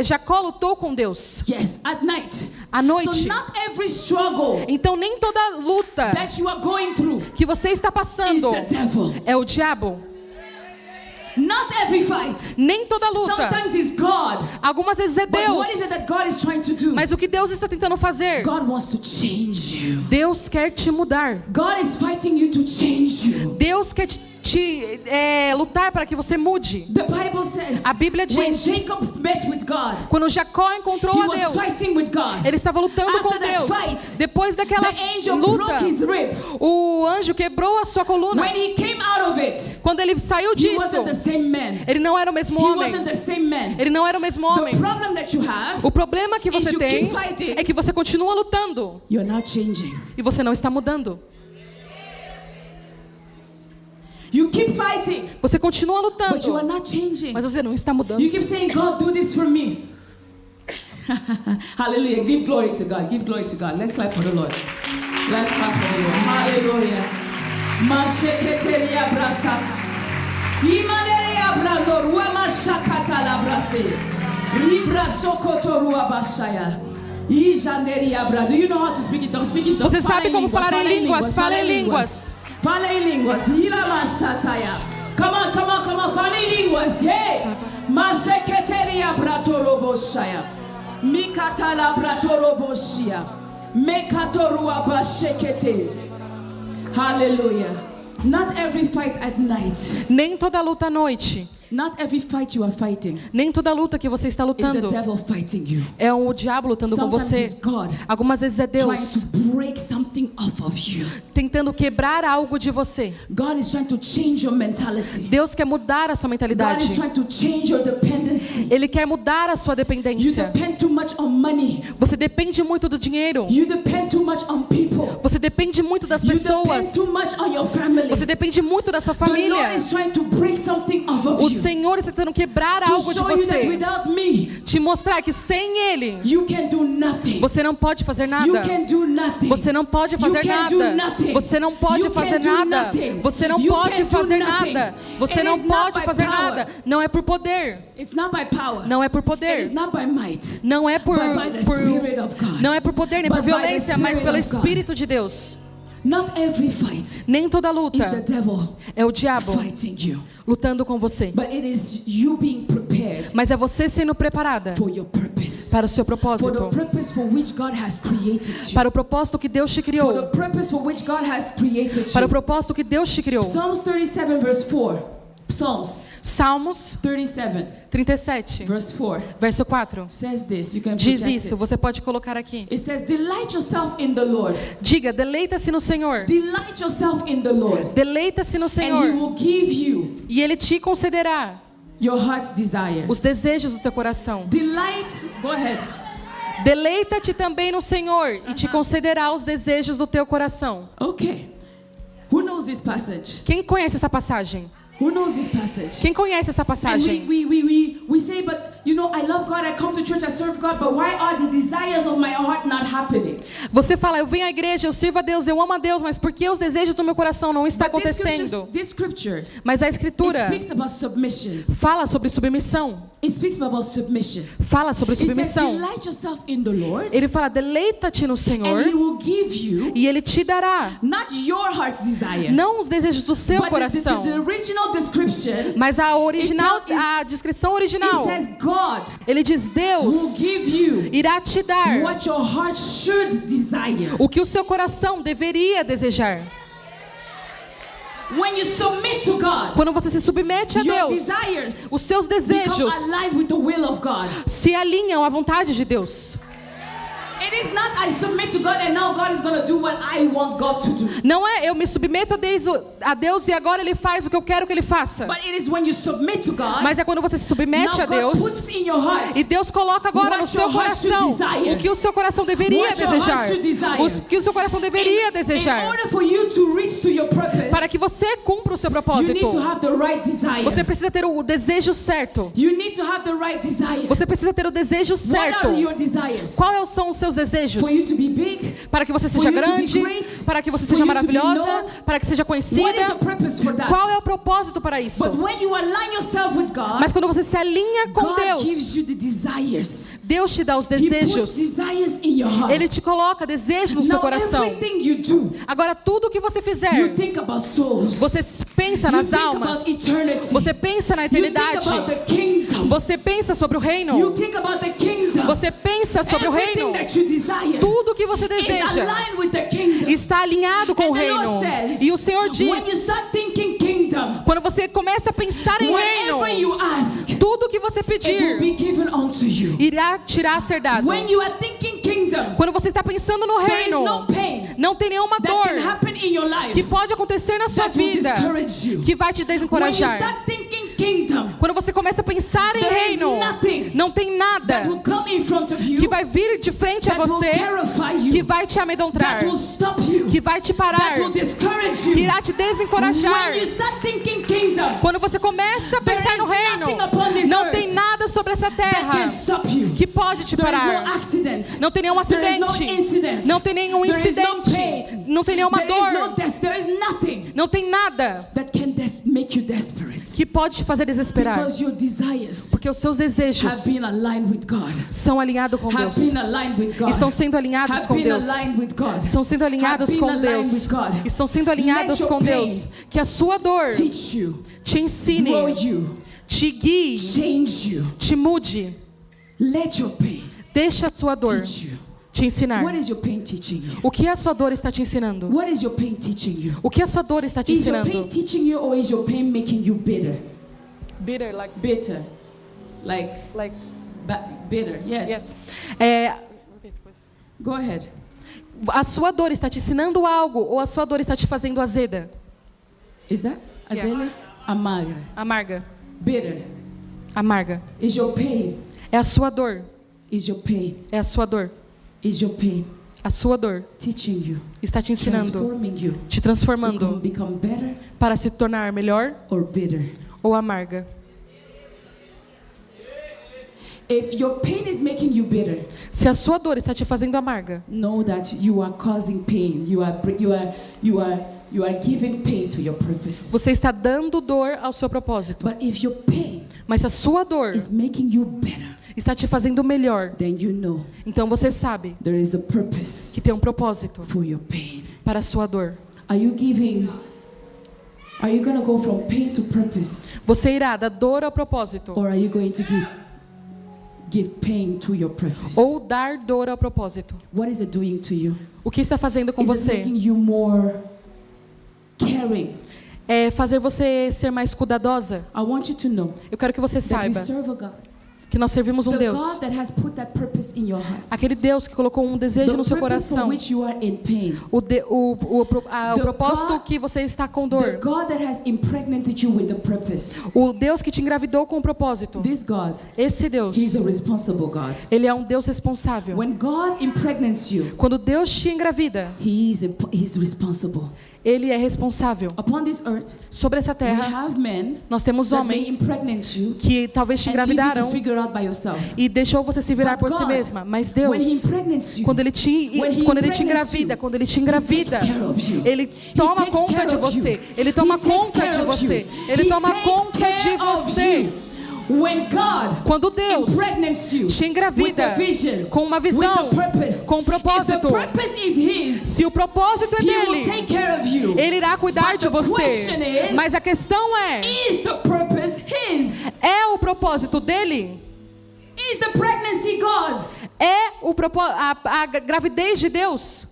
Jacó lutou com Deus Yes, at night. à noite. So not every struggle Então nem toda luta that you are going through que você está is passando the devil. é o diabo. Not every fight. Nem toda luta. Sometimes it's God. Algumas vezes é But Deus. what is it that God is trying to do? Mas o que Deus está tentando fazer? God wants to change you. Deus quer te mudar. God is fighting you to change you. Deus quer lutar para que você mude. The Bible says A Bíblia when diz, Jacob met with God, quando Jacó encontrou he a was Deus, fighting with God. ele estava lutando After com that Deus. fight, Depois daquela The angel luta, broke his rib. o anjo quebrou a sua coluna. When he came out of it, Quando ele saiu he disso, wasn't the same man. ele não era o mesmo He homem. wasn't the same man. Ele não era o mesmo homem. The problem that you have O problema que você is you tem keep fighting. é que você continua lutando You're not changing. e você não está mudando. You keep fighting, Você continua but you are lutando, not changing. mas você não está mudando. You keep saying, God, do this for me. Hallelujah. Give glory to God. Give glory to God. Let's clap for the Lord. Let's clap for the Lord. Hallelujah. Masheketeria brasata. Imaneria brando ruama shakata la brase. Ribra sokotorua basaya. Ijaneria brando. Do you know how to speak in tongues? Speak in tongues. Você sabe como falar em línguas? Fala em línguas. Fala em línguas. Hila mashataya. Come on, come on, come on. Fala em línguas. Hey. Masheketeria bratoroboshaya. Mikatala bratoroboshia. Mekatorua bashekete. Hallelujah. Not every fight at night. Nem toda luta à noite, Not every fight you are fighting nem toda luta que você está is the lutando devil fighting you. é o diabo lutando com Sometimes você. it's God Algumas vezes é trying Deus to break something off of you. tentando quebrar algo de você. God is trying to change your mentality. Deus quer mudar a sua God is mentalidade. trying to change your dependency. Ele quer mudar a sua You dependência. depend too much on money. Você depende muito do dinheiro. You depend too much on people. Você depende muito das You depend pessoas. too much on your family. Você depende muito da sua The Lord família. is trying to break something off of O you. Senhor está tentando quebrar To algo de show you that você. without me, Te mostrar que sem Ele, you can do nothing. você não pode fazer You nada. can do nothing. Você não pode You fazer can do nada. nothing. Você não pode You fazer can do nada. nothing. Você não You pode can do fazer nothing. nada. Você It não is not pode by fazer power. nada. Não é por poder. It's not by power. Não é por It poder. is not by might. Não é por, But by the Spirit of God. não é por poder nem But por by the violência, mas Spirit pelo of God. Espírito de Deus. Not every fight Nem toda is the luta devil é o diabo fighting you. lutando com você. But it is you being prepared Mas é você sendo preparada for your purpose. para o seu For propósito. the purpose for which God has created you. Para o propósito que Deus te For the criou. purpose for which God has created Para o you. propósito que Deus te criou. Psalms 37 verse 4. Psalms Salmos 37 37, verse 4 verso 4. says this. You can Diz project isso, it. você pode colocar aqui. It says, delight yourself in the Lord. Diga, deleita-se no Senhor. Delight yourself in the Lord. Deleita-se no And He Senhor. will give you E Ele te concederá your heart's desire. os desejos do teu coração. Delight, go ahead. Deleita-te também no Senhor e te concederá os desejos do teu coração. Okay. Who knows this passage? Quem conhece essa passagem? Who knows this passage? Quem conhece essa And passagem? we say, but you know, I love God, I come to church, I serve God, but why are the desires of my heart not happening? Você fala, eu venho à igreja, eu sirvo a Deus, eu amo a Deus, mas por que os desejos do meu coração não estão But acontecendo? this scripture, Mas a it Escritura speaks about submission. fala sobre submissão. It speaks about submission. Fala sobre It says, submissão. delight yourself in the Lord, Ele fala, deleita-te no and Senhor He will give you e Ele te dará, not your heart's desire, não os desejos do seu but coração, the original description. mas a original, It a descrição It original. says God Ele diz, will Deus give you irá te dar what your heart should desire. o que o seu coração deveria desejar. When you submit to God, Quando você se submete a your Deus, desires os seus become desejos aligned with the will of God. se alinham à vontade de Deus. It is not I submit to God and now God is going to do what I want God to do. Não é eu me submeto a Deus e agora Ele faz o que eu quero que Ele faça. But it is when you submit to God, Mas é quando você se submete now a God Deus, puts in your heart. E Deus coloca agora What no seu your heart should coração desire. o que o seu coração deveria What your desejar. heart should desire. O que o seu coração deveria In desejar. order for you to reach to your purpose, Para que você cumpra o seu you need propósito, to have the right desire. você precisa ter o desejo certo. You need to have the right desire. Você precisa ter o desejo What certo. are your desires? Quais são os seus desejos? For you to be big? Para que você For seja you to be grande, great? para que você For seja you to be maravilhosa, known? para que seja What is conhecida. the purpose for that? Qual é o propósito para isso? But when you align yourself with God, Mas quando você se alinha com God Deus, gives you the desires. Deus te dá os He puts desejos. desires in your heart. Ele te coloca desejos no seu Now coração. everything you do, Agora tudo que você you fizer, think about souls. você pensa You nas think almas. about eternity. Você pensa na You think eternidade. about the kingdom. Você pensa sobre o You reino. think about the kingdom. Você pensa sobre o Everything reino. that you desire Tudo que você is deseja aligned with the kingdom. está alinhado com o And the reino. Lord says, E o Senhor when you diz, start thinking kingdom, quando você começa a pensar em reino, whatever you ask, tudo que você it will pedir be given unto you. irá tirar a ser dado. When you are thinking kingdom, Quando você está pensando no there is reino, no pain não tem nenhuma that dor can happen in your life que pode acontecer na sua that will vida discourage you. que vai te When you desencorajar. start thinking kingdom, Quando você começa a pensar em there is reino, nothing não tem that nada will come in front of you que vai vir de frente a that will você, terrify you, que vai te amedrontar, that will stop you, que vai te parar, that will discourage que you. irá te desencorajar. When you start thinking kingdom, Quando você começa a there pensar is no reino, nothing upon this não earth tem nada sobre essa that terra can stop you. que pode te There is no parar. accident. Não tem nenhum There is no acidente, incident. não tem nenhum There is no incidente, pain. não tem nenhuma There is no dor, there is nothing não tem nada that can make you desperate. que pode te fazer desesperar. Because your desires Porque os seus desejos have been aligned with God. são alinhados com Have Deus. been aligned with God. Estão sendo alinhados Have com been Deus. aligned with God. Estão sendo alinhados Have com been aligned Deus. with God. Estão sendo alinhados Let your com Deus. pain Que a sua dor teach you, te ensine, grow you, te guie, change you. te mude. Let your pain Deixa a sua dor teach you. te ensinar. What is your pain teaching you? O que a sua dor está te ensinando? What is your pain teaching you? O que a sua dor está te Is your pain ensinando? teaching you, or is your pain making you bitter? Bitter, like, Bitter. Like bitter. Yes. yes. É, Go ahead. a sua dor está te ensinando algo ou a sua dor está te fazendo azeda? Is that Azalea? Amarga. Amarga. Bitter. Amarga. Is your pain? É a sua dor. Is your pain? É a sua dor. Is your pain A sua dor teaching you, está te ensinando, transforming you te to transformando become better para se tornar melhor or bitter? ou amarga? If your pain is making you bitter, Se a sua dor está te fazendo amarga, know that you are causing pain. You are giving pain to your purpose. você está dando dor ao seu propósito. But if your pain Mas se a sua dor is making you better, está te fazendo melhor, then you know então você sabe there is a purpose que tem um propósito for your pain. para a sua dor. Are you going to go from pain to purpose? Você irá da dor ao propósito Or are you going to give pain to your purpose? ou dar dor ao propósito? What is it doing to you? O que está fazendo com Is it você? making you more caring? É fazer você ser mais cuidadosa? I want you to know Eu quero que você that we saiba serve a God. que nós servimos um The Deus. God that has put that purpose in your heart. Aquele Deus que colocou um desejo no The seu purpose for coração. which you are in pain. O The propósito God- que você está com The dor. God that has impregnated you with the purpose. O Deus que te engravidou com um propósito. This God, Esse Deus, He's a responsible God. Ele é um Deus responsável. When God impregnates you, Quando Deus te engravida, He's responsible. Ele é responsável. Upon this earth, Sobre essa we terra, have men nós temos that may homens impregnate you que talvez te and leave you to engravidaram figure out by yourself. e deixou você se virar But por si God, mesma. Mas When He Deus, impregnates you, quando Ele te impregnates engravida, you, quando Ele te He engravida, takes care of you. Ele toma takes conta care de of você. you. Ele toma He takes conta care de of você. you. Ele He toma takes conta de care of você. you. When God Quando Deus impregnates you te engravida with a vision, com uma visão, with a purpose, com um if the propósito, purpose is His, se o propósito é He will take dele, care of you. Ele irá cuidar But de the você. question is, Mas a questão é, is the purpose His? é o propósito dele? Is the pregnancy God's? É a gravidez de Deus?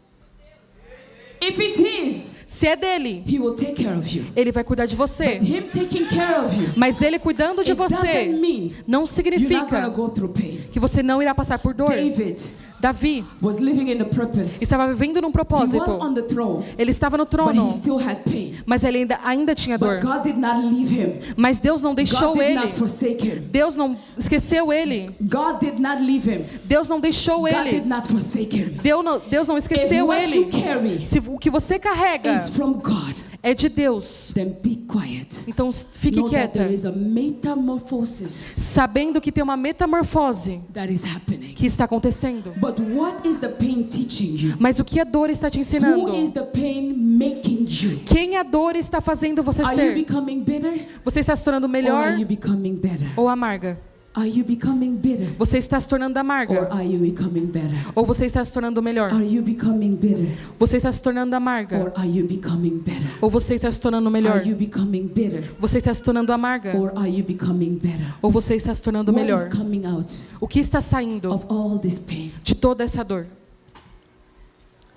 If it's His, Se é dele, He will take care of you. Ele vai cuidar de você. But Him taking care of you, Mas Ele cuidando de it doesn't você mean não you're not going significa to go through pain. que você não irá passar por dor. David Davi was living in a purpose. estava vivendo num He propósito. was on the throne, Ele estava no but trono, he still had pain. mas ele ainda tinha dor. But God did not leave him. Mas Deus não God deixou did ele. not forsake him. Deus não esqueceu ele. God did not leave him. Deus não deixou God ele. did not forsake him. Deus não If esqueceu what you ele. carry Se o que você carrega is from God, é de Deus, then be quiet. então fique Know that quieta, there is a metamorphosis sabendo que tem uma metamorfose that is happening. que está acontecendo. But what is the pain teaching you? Mas o que a dor está te ensinando? Who is the pain making you? Quem a dor está fazendo você Are you ser? becoming bitter? Você está se tornando Or melhor are you becoming better? ou amarga? Are you becoming bitter? Você está se tornando Or amarga are you becoming better? ou você está se tornando melhor? Are you becoming bitter? Você está se tornando amarga Or are you becoming better? ou você está se tornando melhor? Are you becoming bitter? Você está se tornando amarga Or are you becoming better? ou você está se tornando What melhor? is coming out O que está saindo of all this pain? de toda essa dor?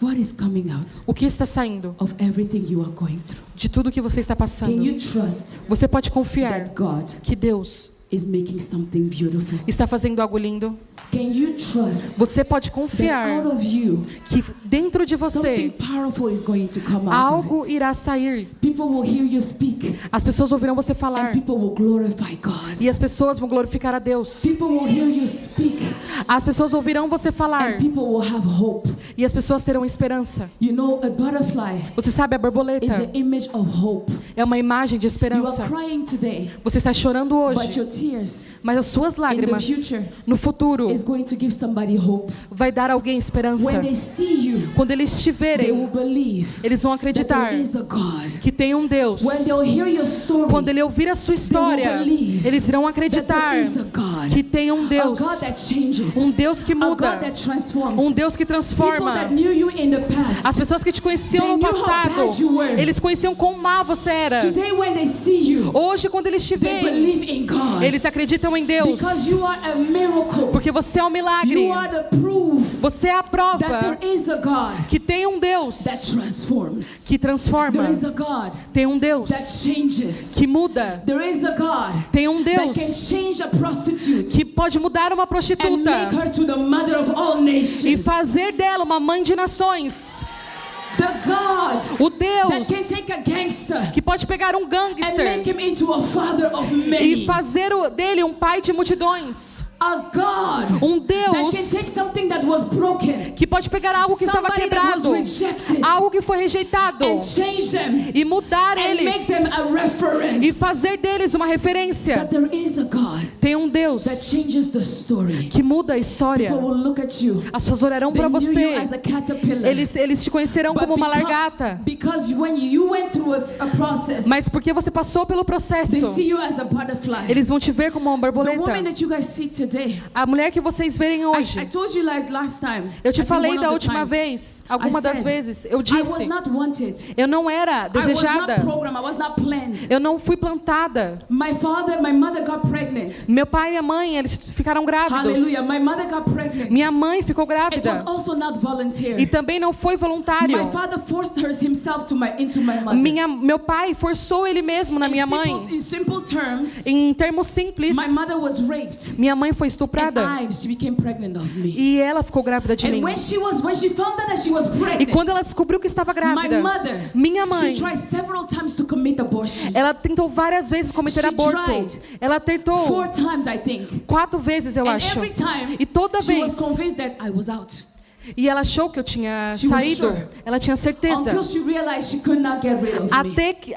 What is coming out O que está saindo of everything you are going through? de tudo que você está Can passando? you trust Você pode confiar that God que Deus is making something beautiful? está fazendo algo lindo? Can you trust Você pode that confiar out of you que dentro de something você powerful is going to come out of algo it? irá sair. People will hear you speak As pessoas ouvirão você and falar people will glorify God. e as pessoas vão glorificar a Deus. People will hear you speak As pessoas ouvirão você falar and people will have hope. e as pessoas terão esperança. You know, a butterfly Você sabe, a is borboleta an image of hope. é uma imagem de You esperança. are crying today, Você está chorando but hoje, your tears mas as suas lágrimas future no futuro is going to give somebody hope. vai dar a alguém esperança. When they see you, Quando eles te they will verem, believe eles vão that acreditar there is a God. que tem um Deus. When they'll hear your story, Quando ele ouvir a sua história, believe eles irão that acreditar there is a God. que tem um A Deus, God that changes. um Deus que A God muda, that transforms. um Deus que People transforma. that knew you in the past. As pessoas que te conheciam They no knew how passado, bad you were. eles conheciam quão má você era. Today when they see you, Hoje, quando eles te they veem, believe in God. eles acreditam em Deus, Because you are a miracle. porque você é um milagre. You are the proof Você é a that prova there is a God que tem um Deus that transforms. que transforma, There is a God tem um Deus that changes. que muda, There is a God tem um that Deus can change a prostitute que pode mudar uma and prostituta make her to the mother of all e nations. fazer dela uma mãe de nações. The God O that Deus can take a gangster que pode pegar um and make gangster him into a father of e many. fazer dele um pai de multidões. A God Um that can Deus take something that was broken, que pode pegar algo que estava somebody that was quebrado, rejected, algo que foi rejeitado, and change them e mudar and make eles them a reference. e fazer deles uma referência. That there is a God Tem um Deus that changes the story. que muda a história. People will look at you. As pessoas olharão They para knew you você. as a caterpillar. Eles te conhecerão But como uma largata. because when you went through a process, Mas porque você passou pelo they processo, see you as a butterfly. eles vão te ver como uma The woman borboleta. that you guys see today, A mulher que vocês verem I hoje. told you like last time. Eu te I think falei one da of the última times, vez, alguma I das said, vezes, eu I was disse, not wanted. eu não era I was not desejada, programmed. I was not planned. eu não fui plantada. My mother got pregnant. Meu pai e minha mãe, eles ficaram grávidos. Hallelujah. My mother got pregnant. Minha mãe ficou It grávida. was also not volunteer. E também não foi voluntário. My father forced himself into my mother. Meu pai forçou ele mesmo na minha mãe. In simple terms, Em termos simples, my mother was raped. minha mãe foi And estuprada. she became pregnant of me. E ela ficou grávida de And mim. when she found out that she was E pregnant, quando ela descobriu que estava my grávida, mother, minha she mãe, tried several times to commit abortion. ela tentou várias vezes cometer She aborto. tried. Ela tentou 4 times, I think. 4 vezes, eu And acho. every time, E toda she was vez. convinced that I was out. E ela achou que eu tinha She was saído. sure. Ela tinha certeza. Until she realized she could not get rid of me.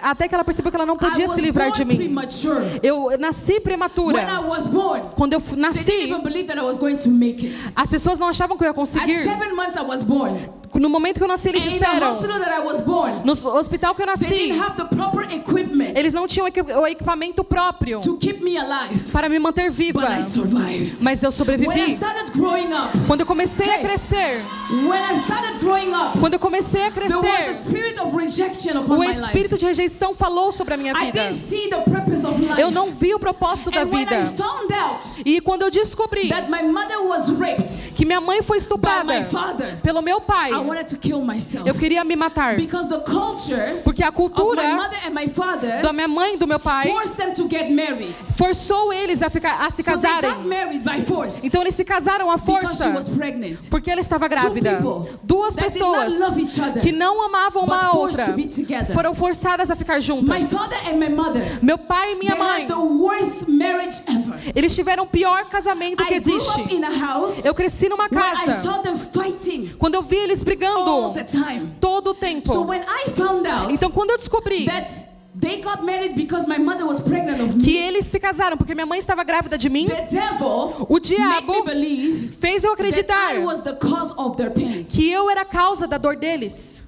Até que ela percebeu que ela não podia I was se livrar born de mim. premature. Eu nasci When I prematura. was born, Quando eu they didn't nasci, even believe that I was going to make it. as pessoas não achavam que eu ia At conseguir. 7 months I was born. No momento que eu nasci, eles And in the disseram, hospital that I was born, no hospital que eu they nasci, didn't have the proper equipment eles não tinham o equipamento próprio to keep me alive. para me manter viva. But I survived. Mas eu When I sobrevivi. started growing up, Quando eu comecei a hey, crescer, crescer, when I started growing up, quando eu comecei a there was a crescer, spirit of rejection upon o my life. espírito de rejeição falou sobre a minha I vida. didn't see the purpose of life. Eu não vi o propósito da And when I vida. found out E quando eu descobri that my mother was raped que minha mãe foi by my estuprada father, pelo meu pai, I wanted to kill myself. eu queria me matar. Because the culture Porque a of my cultura mother and my father da minha mãe e do meu pai forced them to get married. forçou eles a se So they casarem. got married by force Então eles se casaram à because força she was pregnant. porque ela estava grávida. Two people Duas that did not pessoas love each other, que não amavam uma but a forced outra to be together. foram forçadas a ficar My juntas. father and my mother, Meu pai e minha they mãe, had the worst marriage ever. eles tiveram o pior casamento que I grew existe. up in a house Eu cresci numa where I casa saw them fighting quando eu vi eles all brigando the time. todo o So tempo. when I found out Então quando eu descobri that they got married because my mother was pregnant of que me, eles se casaram porque minha mãe estava grávida de mim, the devil o made diabo me believe fez eu that acreditar I was the cause of their pain. que eu era a causa da dor deles.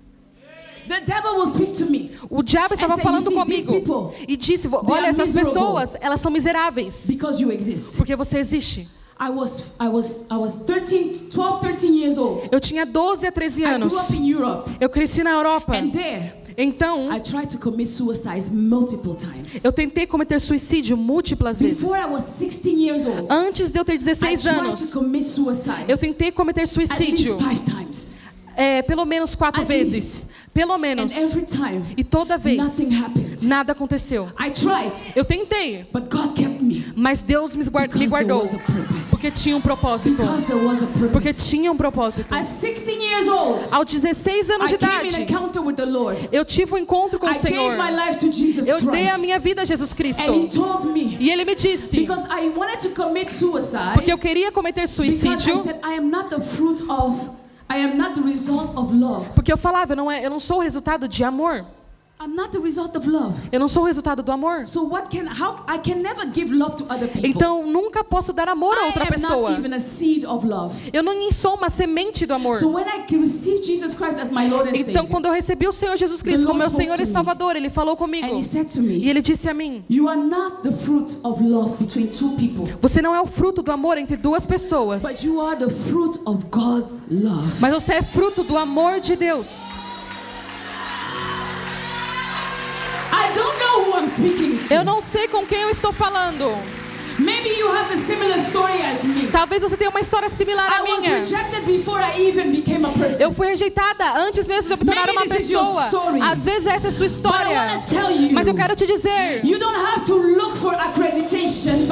The devil will speak to me O diabo estava And say, falando "You see, these comigo people, e disse: they olha, are essas miserable. pessoas, elas são miseráveis because you exist. porque você existe. I was 12, 13 years old. Eu tinha 12 a 13 I grew anos. up in Europe. Eu cresci na Europa. And there, Então, I tried to commit suicide multiple times. eu tentei cometer suicídio múltiplas vezes. Before I was 16 years old, Antes de eu ter I 16 tried to anos, commit suicide eu tentei cometer at least suicídio 5 times. pelo menos 4 At vezes. Pelo And menos. every time, E toda vez, nothing happened. nada aconteceu. I tried, Eu tentei, but God kept me. mas Deus me Because there guardou. was a purpose. Porque tinha um propósito. Because there was a Porque purpose. tinha um propósito. At 16 years old, Aos 16 anos de I came in idade, encounter with the Lord. eu tive um encontro com I o Senhor. gave my life to Jesus Eu dei a Christ. minha vida a Jesus Cristo. And He told me, E Ele me disse, because I wanted to commit suicide, porque eu queria cometer because I suicídio, said I am not the fruit of, I am not the result of love. porque eu falava, eu não sou o resultado de amor. I'm not the result of love. Eu não sou o resultado do amor. So how I can never give love to other people. Então, nunca posso dar amor a I outra am pessoa. not even a seed of love. Eu nem sou uma semente do amor. So when I received Jesus Christ as my Lord and Então, Savior, quando eu recebi o Senhor Jesus Cristo como meu Senhor e Salvador, Ele falou comigo. and He said to E me, Ele disse a mim, you are not the fruit of love between two people, você não é o fruto do amor entre duas pessoas, but you are the fruit of God's love. mas você é fruto do amor de Deus. I don't know who I'm speaking to. Eu não sei com quem eu estou falando. Maybe you have the similar story as me. Talvez você tenha uma história similar à I was minha. rejected before I even became a person. Eu fui rejeitada antes mesmo de eu me tornar Maybe uma this is your pessoa. story. Às vezes essa é a sua But I história. want to tell you, Mas eu quero te dizer, you don't have to look for accreditation,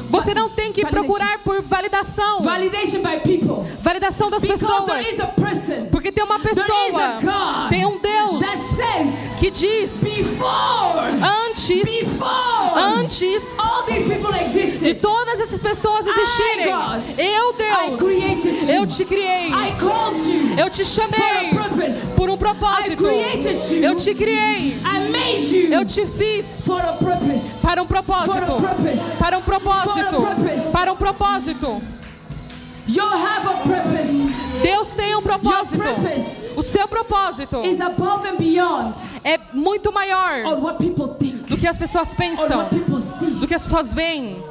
você não tem que procurar por validação. validation by people. Validação das Because pessoas. there is a person Porque tem uma There is a pessoa, God tem um Deus that says, que diz, antes all these people de existed. todas essas pessoas existirem, God, eu, I created Deus, you. eu te criei, I called you eu te chamei for a purpose. por um I propósito, created you. eu te criei, I made you eu te fiz for a purpose. para um propósito, For a purpose. para um propósito, For a purpose. para um propósito. You have a purpose. Deus tem um propósito. Your purpose O seu propósito is above and beyond é muito maior of what people think, do que as pessoas of pensam, what people see, do que as pessoas veem,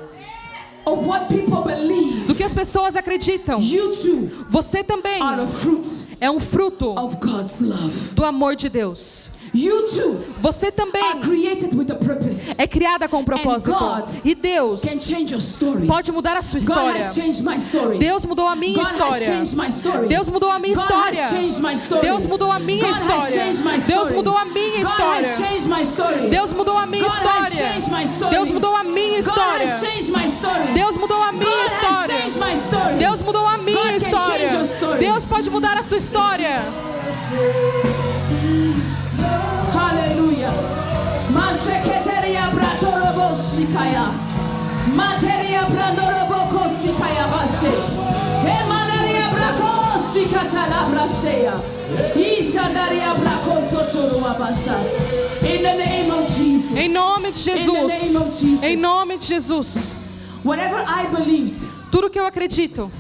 of what people believe. do que as pessoas acreditam. You too Você também are a fruit é um fruto of God's love. do amor de Deus. You too Você também are created with a purpose. é criada com um propósito. God E Deus Can change your story. pode mudar a sua God história. has changed my story. Deus mudou a minha God has história. changed my story. Deus mudou a minha God história. has changed my story. Deus mudou a minha God has história. changed my Deus story. mudou a minha God história. has changed my story. Deus mudou a minha God has história. changed my story. Deus mudou a minha God história. has changed my story. Deus mudou a minha God has história. changed my story. Deus mudou a minha God can história. change your story. Deus pode mudar a sua história. Hallelujah. Masheketeria bratorobo sikaya. Materia brandorobo sikaya base. Emaneria brako sikatala braseya. Ishandaria brako sotorua basa. In the name of Jesus. Em nome de In the Jesus. name of Jesus. Em nome de Jesus. Whatever I believed Tudo que eu acredito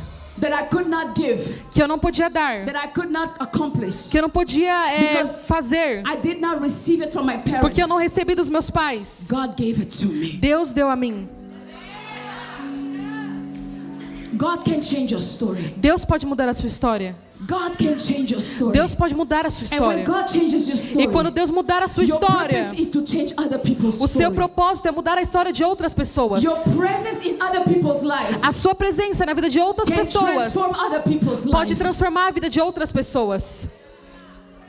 that I could not give, que eu não podia dar, that I could not accomplish, que eu não podia Because fazer, I did not receive it from my parents. porque eu não recebi dos meus pais, God gave it to me. Deus deu a mim. God can change your story. Deus pode mudar a sua história. God can change your story. Deus pode mudar a sua And when história. God changes your story, E quando Deus mudar a sua your história, purpose is to change other people's o seu story. propósito é mudar a história de outras pessoas. Your presence in other people's life A sua presença na vida de outras can pessoas transform other people's pode life. transformar a vida de outras pessoas.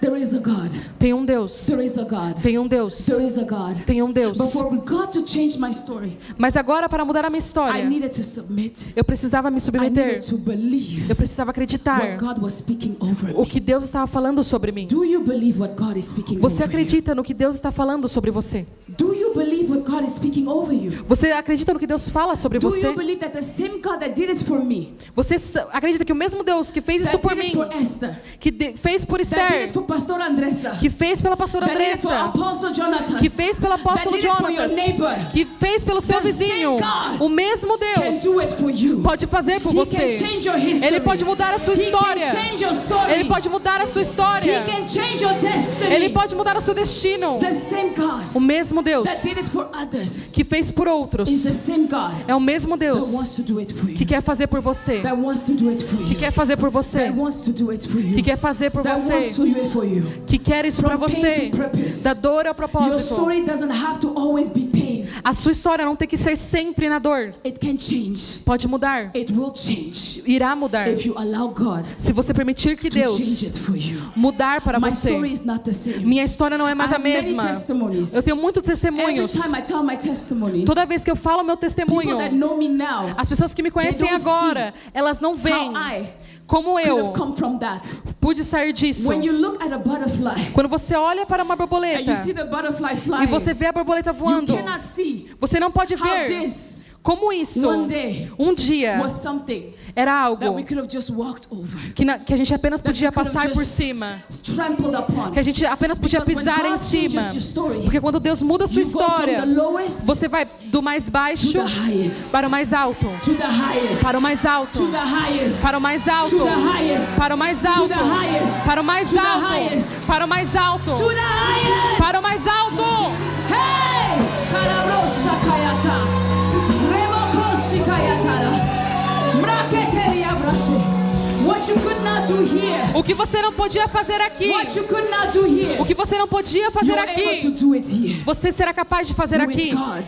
There is a God. Tem um Deus. There is a God. Tem um Deus. There is a God. Tem um Deus. But for God to change my story, Mas agora, para mudar a minha I história, needed to submit. eu precisava me I submeter. needed to believe Eu precisava acreditar what God was speaking over o me. que Deus estava falando sobre mim. Do you believe what God is speaking Você over you? acredita no que Deus está falando sobre você? Do you believe what God is speaking over you? Você acredita no que Deus fala sobre Do você? you believe that the same God that did it for me, Você acredita que o mesmo Deus que fez isso that por did it mim, for Esther, que fez por that did Esther, it for Pastor Andressa, que fez pela pastora that did it for Andressa, Apostle Jonathan, que fez pelo that apóstolo did it for your Jonatas, neighbor, que fez pelo seu The vizinho, same God o mesmo can Deus do it for you. pode fazer por He can você. change your history. Ele pode mudar a sua He história. can change your story. Ele pode mudar a sua história. He can change your destiny. Ele pode mudar o seu destino. The same God O mesmo Deus that did it for others que fez por outros is the same God é o mesmo that Deus wants to do it for you. que quer fazer por você, That wants to do it for que you. quer fazer por você, That wants to do it for you. que quer fazer por That wants você, to do it for you. que quer isso para From pain você, to purpose. da dor ao Your propósito. story doesn't have to always be pain. A sua história não tem que ser sempre na dor. It can change. Pode mudar, It will change irá mudar, if you allow God se você permitir que to change Deus it for you. mudar para My você. story is not the same. Minha história não é mais I a have many mesma. testimonies. Eu tenho muitos Every testemunhos. time I tell my testimonies, Toda vez que eu falo meu people testemunho, that know me now, as pessoas que me conhecem don't agora, elas não veem how I como could eu have come from that. pude sair disso. When you look at a butterfly Quando você olha para uma and borboleta you see the butterfly e flying, você vê a borboleta you voando, cannot see você não pode how ver this como isso one day um dia was something era that algo we could have just walked over. que a gente apenas That we podia could have passar por just cima, trampled upon. que a gente apenas podia Because when pisar God em cima. changes your story, Porque quando Deus muda a sua you go from história, the lowest você vai do mais to baixo the highest. para o mais alto, To the highest. para o mais alto, To the highest. para o mais alto, To the highest. para o mais To alto, the highest. para o mais To the alto, highest. para o mais alto, To the highest. para o mais alto. Hey! Kalabrosa kayata. Remokoshi kayatara. Mraketeria brashe. What you could not do here. O que você não podia fazer aqui, What you could not do here. o que você não podia You fazer are able to aqui, do it here. você será capaz de fazer With aqui. God.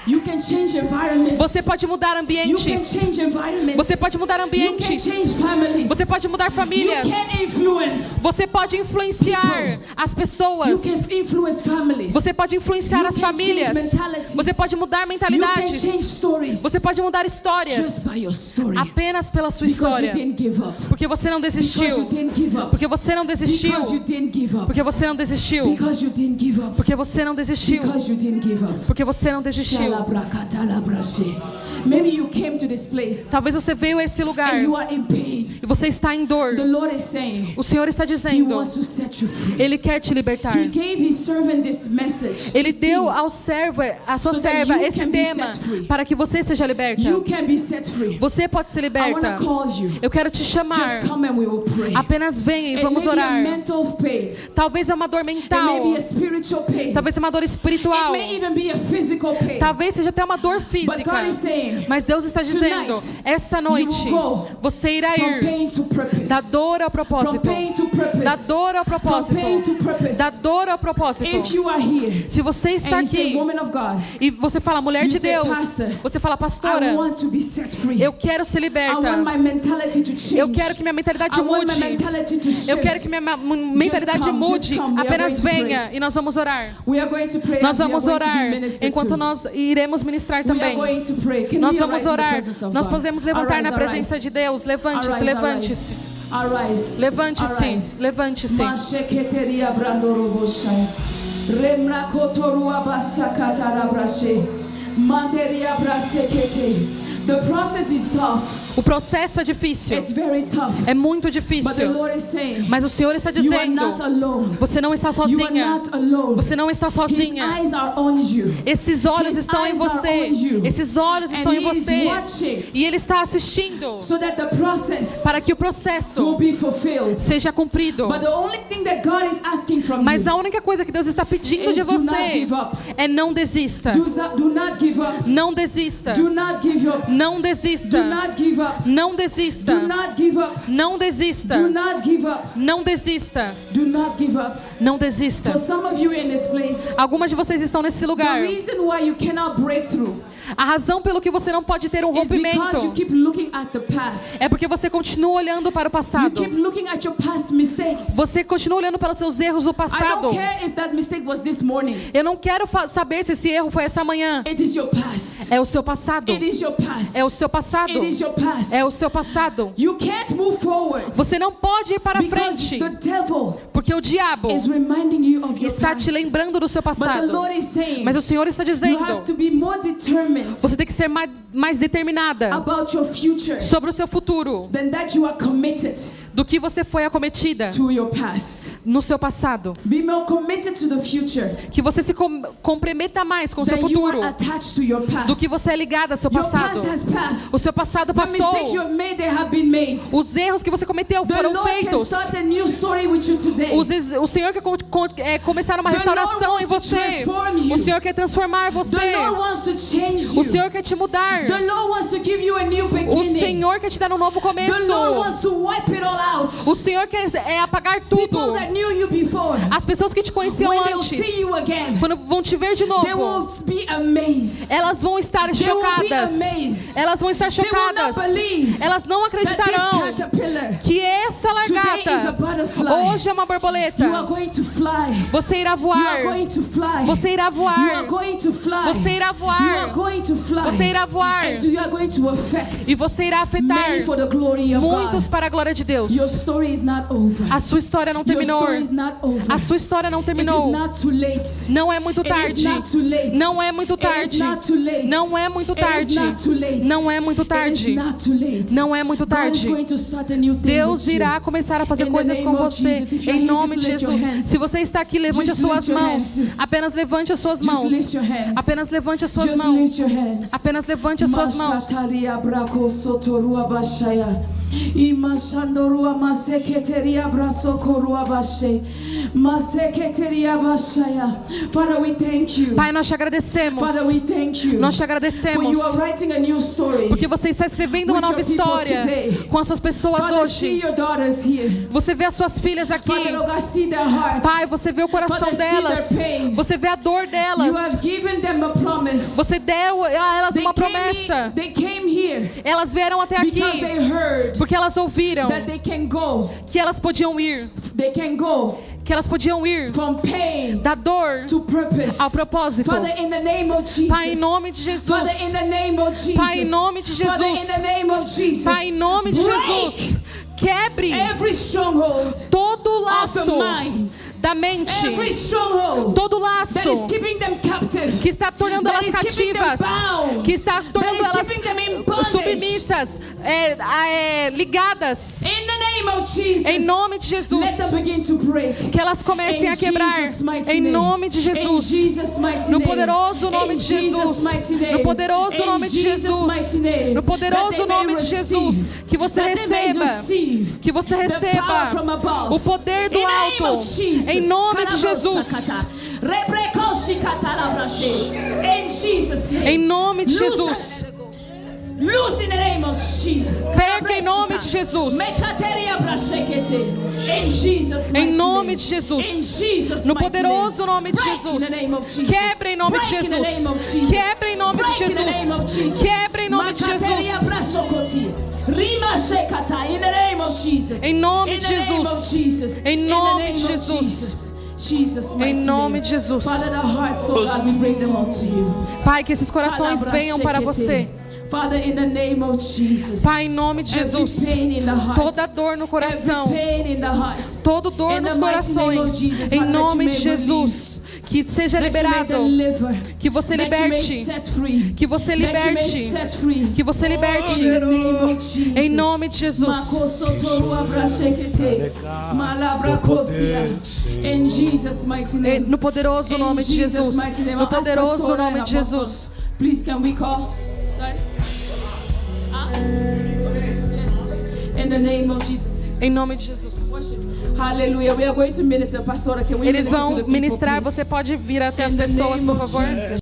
You can change environments. Você pode mudar You can ambientes. change environments. Você pode mudar You can ambientes. change families. Você pode mudar You famílias. can influence. Você pode influenciar as You pessoas. can influence families. Você pode influenciar You as can famílias. change mentalities. Você pode mudar You can mentalidades. change stories. Você pode mudar histórias Just by your story. apenas pela sua Because you história. didn't give up. Porque você não Because you desistiu. didn't give up. Porque você não desistiu. Because you didn't give up. Porque você não desistiu. Because you didn't give up. Porque você não desistiu. Because you didn't give up. Porque você não desistiu. Shalabrakatalabrashe. Maybe you came to this place Talvez você veio a esse lugar and you are in pain. e você está em dor. The Lord is saying O Senhor está He dizendo, wants to set you free. Ele quer te libertar. He gave His servant this message. Ele this deu thing. ao servo, à sua So that serva, you esse can be tema set free. para que você seja liberta. You can be set free. Você pode ser I want liberta. to call you. Eu quero te chamar. Just come and we will pray. Apenas venha e It vamos may be a orar. mental pain. Talvez é uma dor It may mental. be a spiritual pain. Talvez é uma dor It espiritual. may even be a physical pain. Talvez seja até uma dor But física. God is saying, Mas Deus está dizendo, tonight, esta noite you will go você irá from ir pain to purpose. da dor ao From propósito. pain to purpose. Da dor ao propósito. From pain to purpose. Da dor ao propósito. If you are here Se você está and you say, aqui woman of God, e você fala, mulher You de say, Deus, "Pastor, você fala, I pastora, want to be set free. eu quero ser I liberta. want my mentality to change. Eu quero que minha mentalidade I want mude. my mentality to shift. Eu quero que minha mentalidade come, just mude. come. We are Apenas going to venha e nós vamos orar. We are going to pray Nós as we are vamos going to be orar ministered enquanto to. nós iremos ministrar We are também. going to pray. Can Nós we vamos arise in the orar. presence of Nós God? podemos levantar na Arise, presença arise. de Deus. Levante-se, Arise, levante-se. arise. Levante-se, Arise. levante-se. Masheketeria brandoroboshai. Remrakotorua basakatarabrashe. Manderia brasekete. The process is tough. O processo é difícil. It's very tough. É muito But the difícil. Lord is saying, Mas o Senhor está you are dizendo, not alone. você não está You are sozinha. not alone. Você não está His sozinha. eyes are on you. Esses olhos His estão em eyes are você. on you. Esses olhos estão And em he is você. watching E Ele está assistindo so that the process para que o will processo be fulfilled. seja cumprido. But the only thing that God is asking from Mas you a única coisa que Deus está pedindo is de do not você give up. é não desista. Do not give up. Não desista. Do not give up. Não desista. Do not give up. up. Não desista. Do not give up. Não desista. Do not give up. Não desista. Do not give up. Não desista. For some of you in this place, Algumas de vocês estão nesse the lugar. reason why you cannot break through A razão pelo que você não pode ter um is because you rompimento keep looking at the past. é porque você continua olhando para o You passado. keep looking at your past mistakes. Você continua olhando para os seus erros do I passado. don't care if that mistake was this morning. Eu não quero saber se esse erro foi essa manhã. It is your past. É o seu passado. It is your past. É o seu passado. It is your past. É o seu passado. You can't move forward Você não pode ir para because frente, the devil porque o diabo is reminding you of your está past. te lembrando do seu But the passado. Lord is saying Mas o Senhor está you dizendo, have to be more determined você tem que ser mais determinada about your future sobre o seu futuro than that you are committed do que você foi acometida to your past. no seu passado. Be more committed to the future Que você se comprometa mais com o seu than you futuro are attached to your past. do que você é ligada ao seu Your passado. past has passed. O seu passado The mistakes you passou. have made, they have been made. Os erros que você cometeu The foram Lord can feitos. start a new story with you today. O Senhor quer começar uma The restauração Lord em wants to você. transform you. O Senhor quer transformar The você. Lord wants to change O you. Senhor quer te mudar. The Lord wants to give you a new O beginning. Senhor quer te dar um novo The Lord começo. wants to wipe it all out. O Senhor quer apagar People tudo. that knew you before, As pessoas que te conheciam when they'll see antes, you again, quando vão te ver de they will novo, be amazed. elas vão estar They will be chocadas. amazed. Elas vão estar They will not chocadas. believe Elas não that acreditarão this caterpillar que essa today is a lagarta butterfly. hoje é uma You are borboleta. going to fly. Você irá You are voar. going to fly. Você irá You are voar. going to fly. Você irá You are voar. going to fly. Você irá voar. And you are going to affect E você irá afetar many for the glory of muitos God. para a glória de Deus. Your story is not over. A sua história não Your terminou. story is not over. A sua história não It is terminou. not too late. Não é muito It is tarde. not too late. Não é muito It is tarde. not too late. Não é muito It is tarde. not too late. Não é muito It is tarde. not too late. Não é muito God is tarde. going to start a new thing Deus with you. irá começar a fazer In the coisas name com of você. Jesus. If you're Em here, nome just de lift your Jesus. hands. Se você está aqui, levante as Just suas lift your mãos. hands. Apenas levante as suas Just mãos. lift your hands. Apenas levante as suas Just mãos. lift your hands. Apenas levante as suas mãos. Mashataria brako sotorua bashaya. Imashandorua maseketeria brasokorua bashe. Maseketeria bashaya. Father, we thank you. Pai, nós te agradecemos. Father, we thank you. Nós te For agradecemos. you are writing a new story. Porque você está escrevendo uma with nova your people história today. com as suas pessoas Father, see hoje. your daughters here. Você vê as suas filhas aqui. Father, oh God, see their hearts. Pai, você vê o coração Father, see delas. their pain. Você vê a dor delas. You have given them a promise. Você deu a elas They uma came promessa. they came here Elas vieram até because aqui they heard porque elas ouviram that they can go. que elas podiam ir. They can go Que elas podiam ir from pain da dor to purpose. ao propósito. Father, in the name of Jesus. Pai, em nome de Jesus. Father, in the name of Jesus. Pai, em nome de Father, in Jesus. the name of Jesus. Pai, em nome de Break Jesus. Quebre every stronghold todo of laço the mind. da mente. Every stronghold Todo that is laço keeping them captive. que está tornando That elas is keeping them cativas, bound. que está tornando That is elas keeping them in bondage. submissas, ligadas. In the name of Jesus. Em nome de Jesus. Let them begin to break. Que elas comecem In a quebrar. Jesus' mighty Em name. nome de In Jesus. Jesus' mighty No name. poderoso nome In de Jesus' Jesus. mighty name. No poderoso In nome de Jesus' Jesus. mighty name. No That poderoso they may nome de Jesus. receive. Que você That they may receba. receive Que você the power receba from above. o poder do In the name alto. of Jesus. Em nome de Jesus. In Jesus' name. Em nome de Loose Jesus. Loose in the name of Jesus. Perca em nome de Jesus. In Jesus' Em mighty nome name. de Jesus. In Jesus' No mighty poderoso nome de Break in the name of Jesus. Jesus. Quebra em nome de Break in the Jesus. name of Jesus. Quebra em nome de Break in the name of Jesus. Jesus. Quebra em nome de Makateria Jesus. brasokoti. Rima shekata. In the name of Jesus. Em nome In de the name of Jesus. Jesus. Em In the nome name de of Jesus. Jesus. Jesus' mighty Em nome name. de Jesus. Father, the hearts, oh God, we bring them all to you. Pai, que esses corações venham para você. Father, in the name of Jesus. Pai, em nome de Every Jesus. pain in the heart. Toda dor no coração. Every pain in the heart. Todo dor In nos the mighty name of corações. Jesus, Em Father, that nome you de may Jesus. Que seja That you may liberado. deliver. Que você That you may liberte. set free. Que você That you may liberte. set free. Que você liberte. In the name of Jesus. Em nome de Jesus. Makosotorua brashekete. Malabrakosia. In Jesus' mighty name. No poderoso In nome de Jesus' Jesus. mighty name. No I'll ask poderoso Pastor nome and de Apostle. Jesus. Please, can we call? Sorry. Yes. In the name of Jesus. Em nome de Jesus. Worship. Hallelujah. We are going to minister. Pastora, can we Eles minister to the vão people, ministrar. please? Você pode vir até as In the pessoas, name por of favor? Jesus.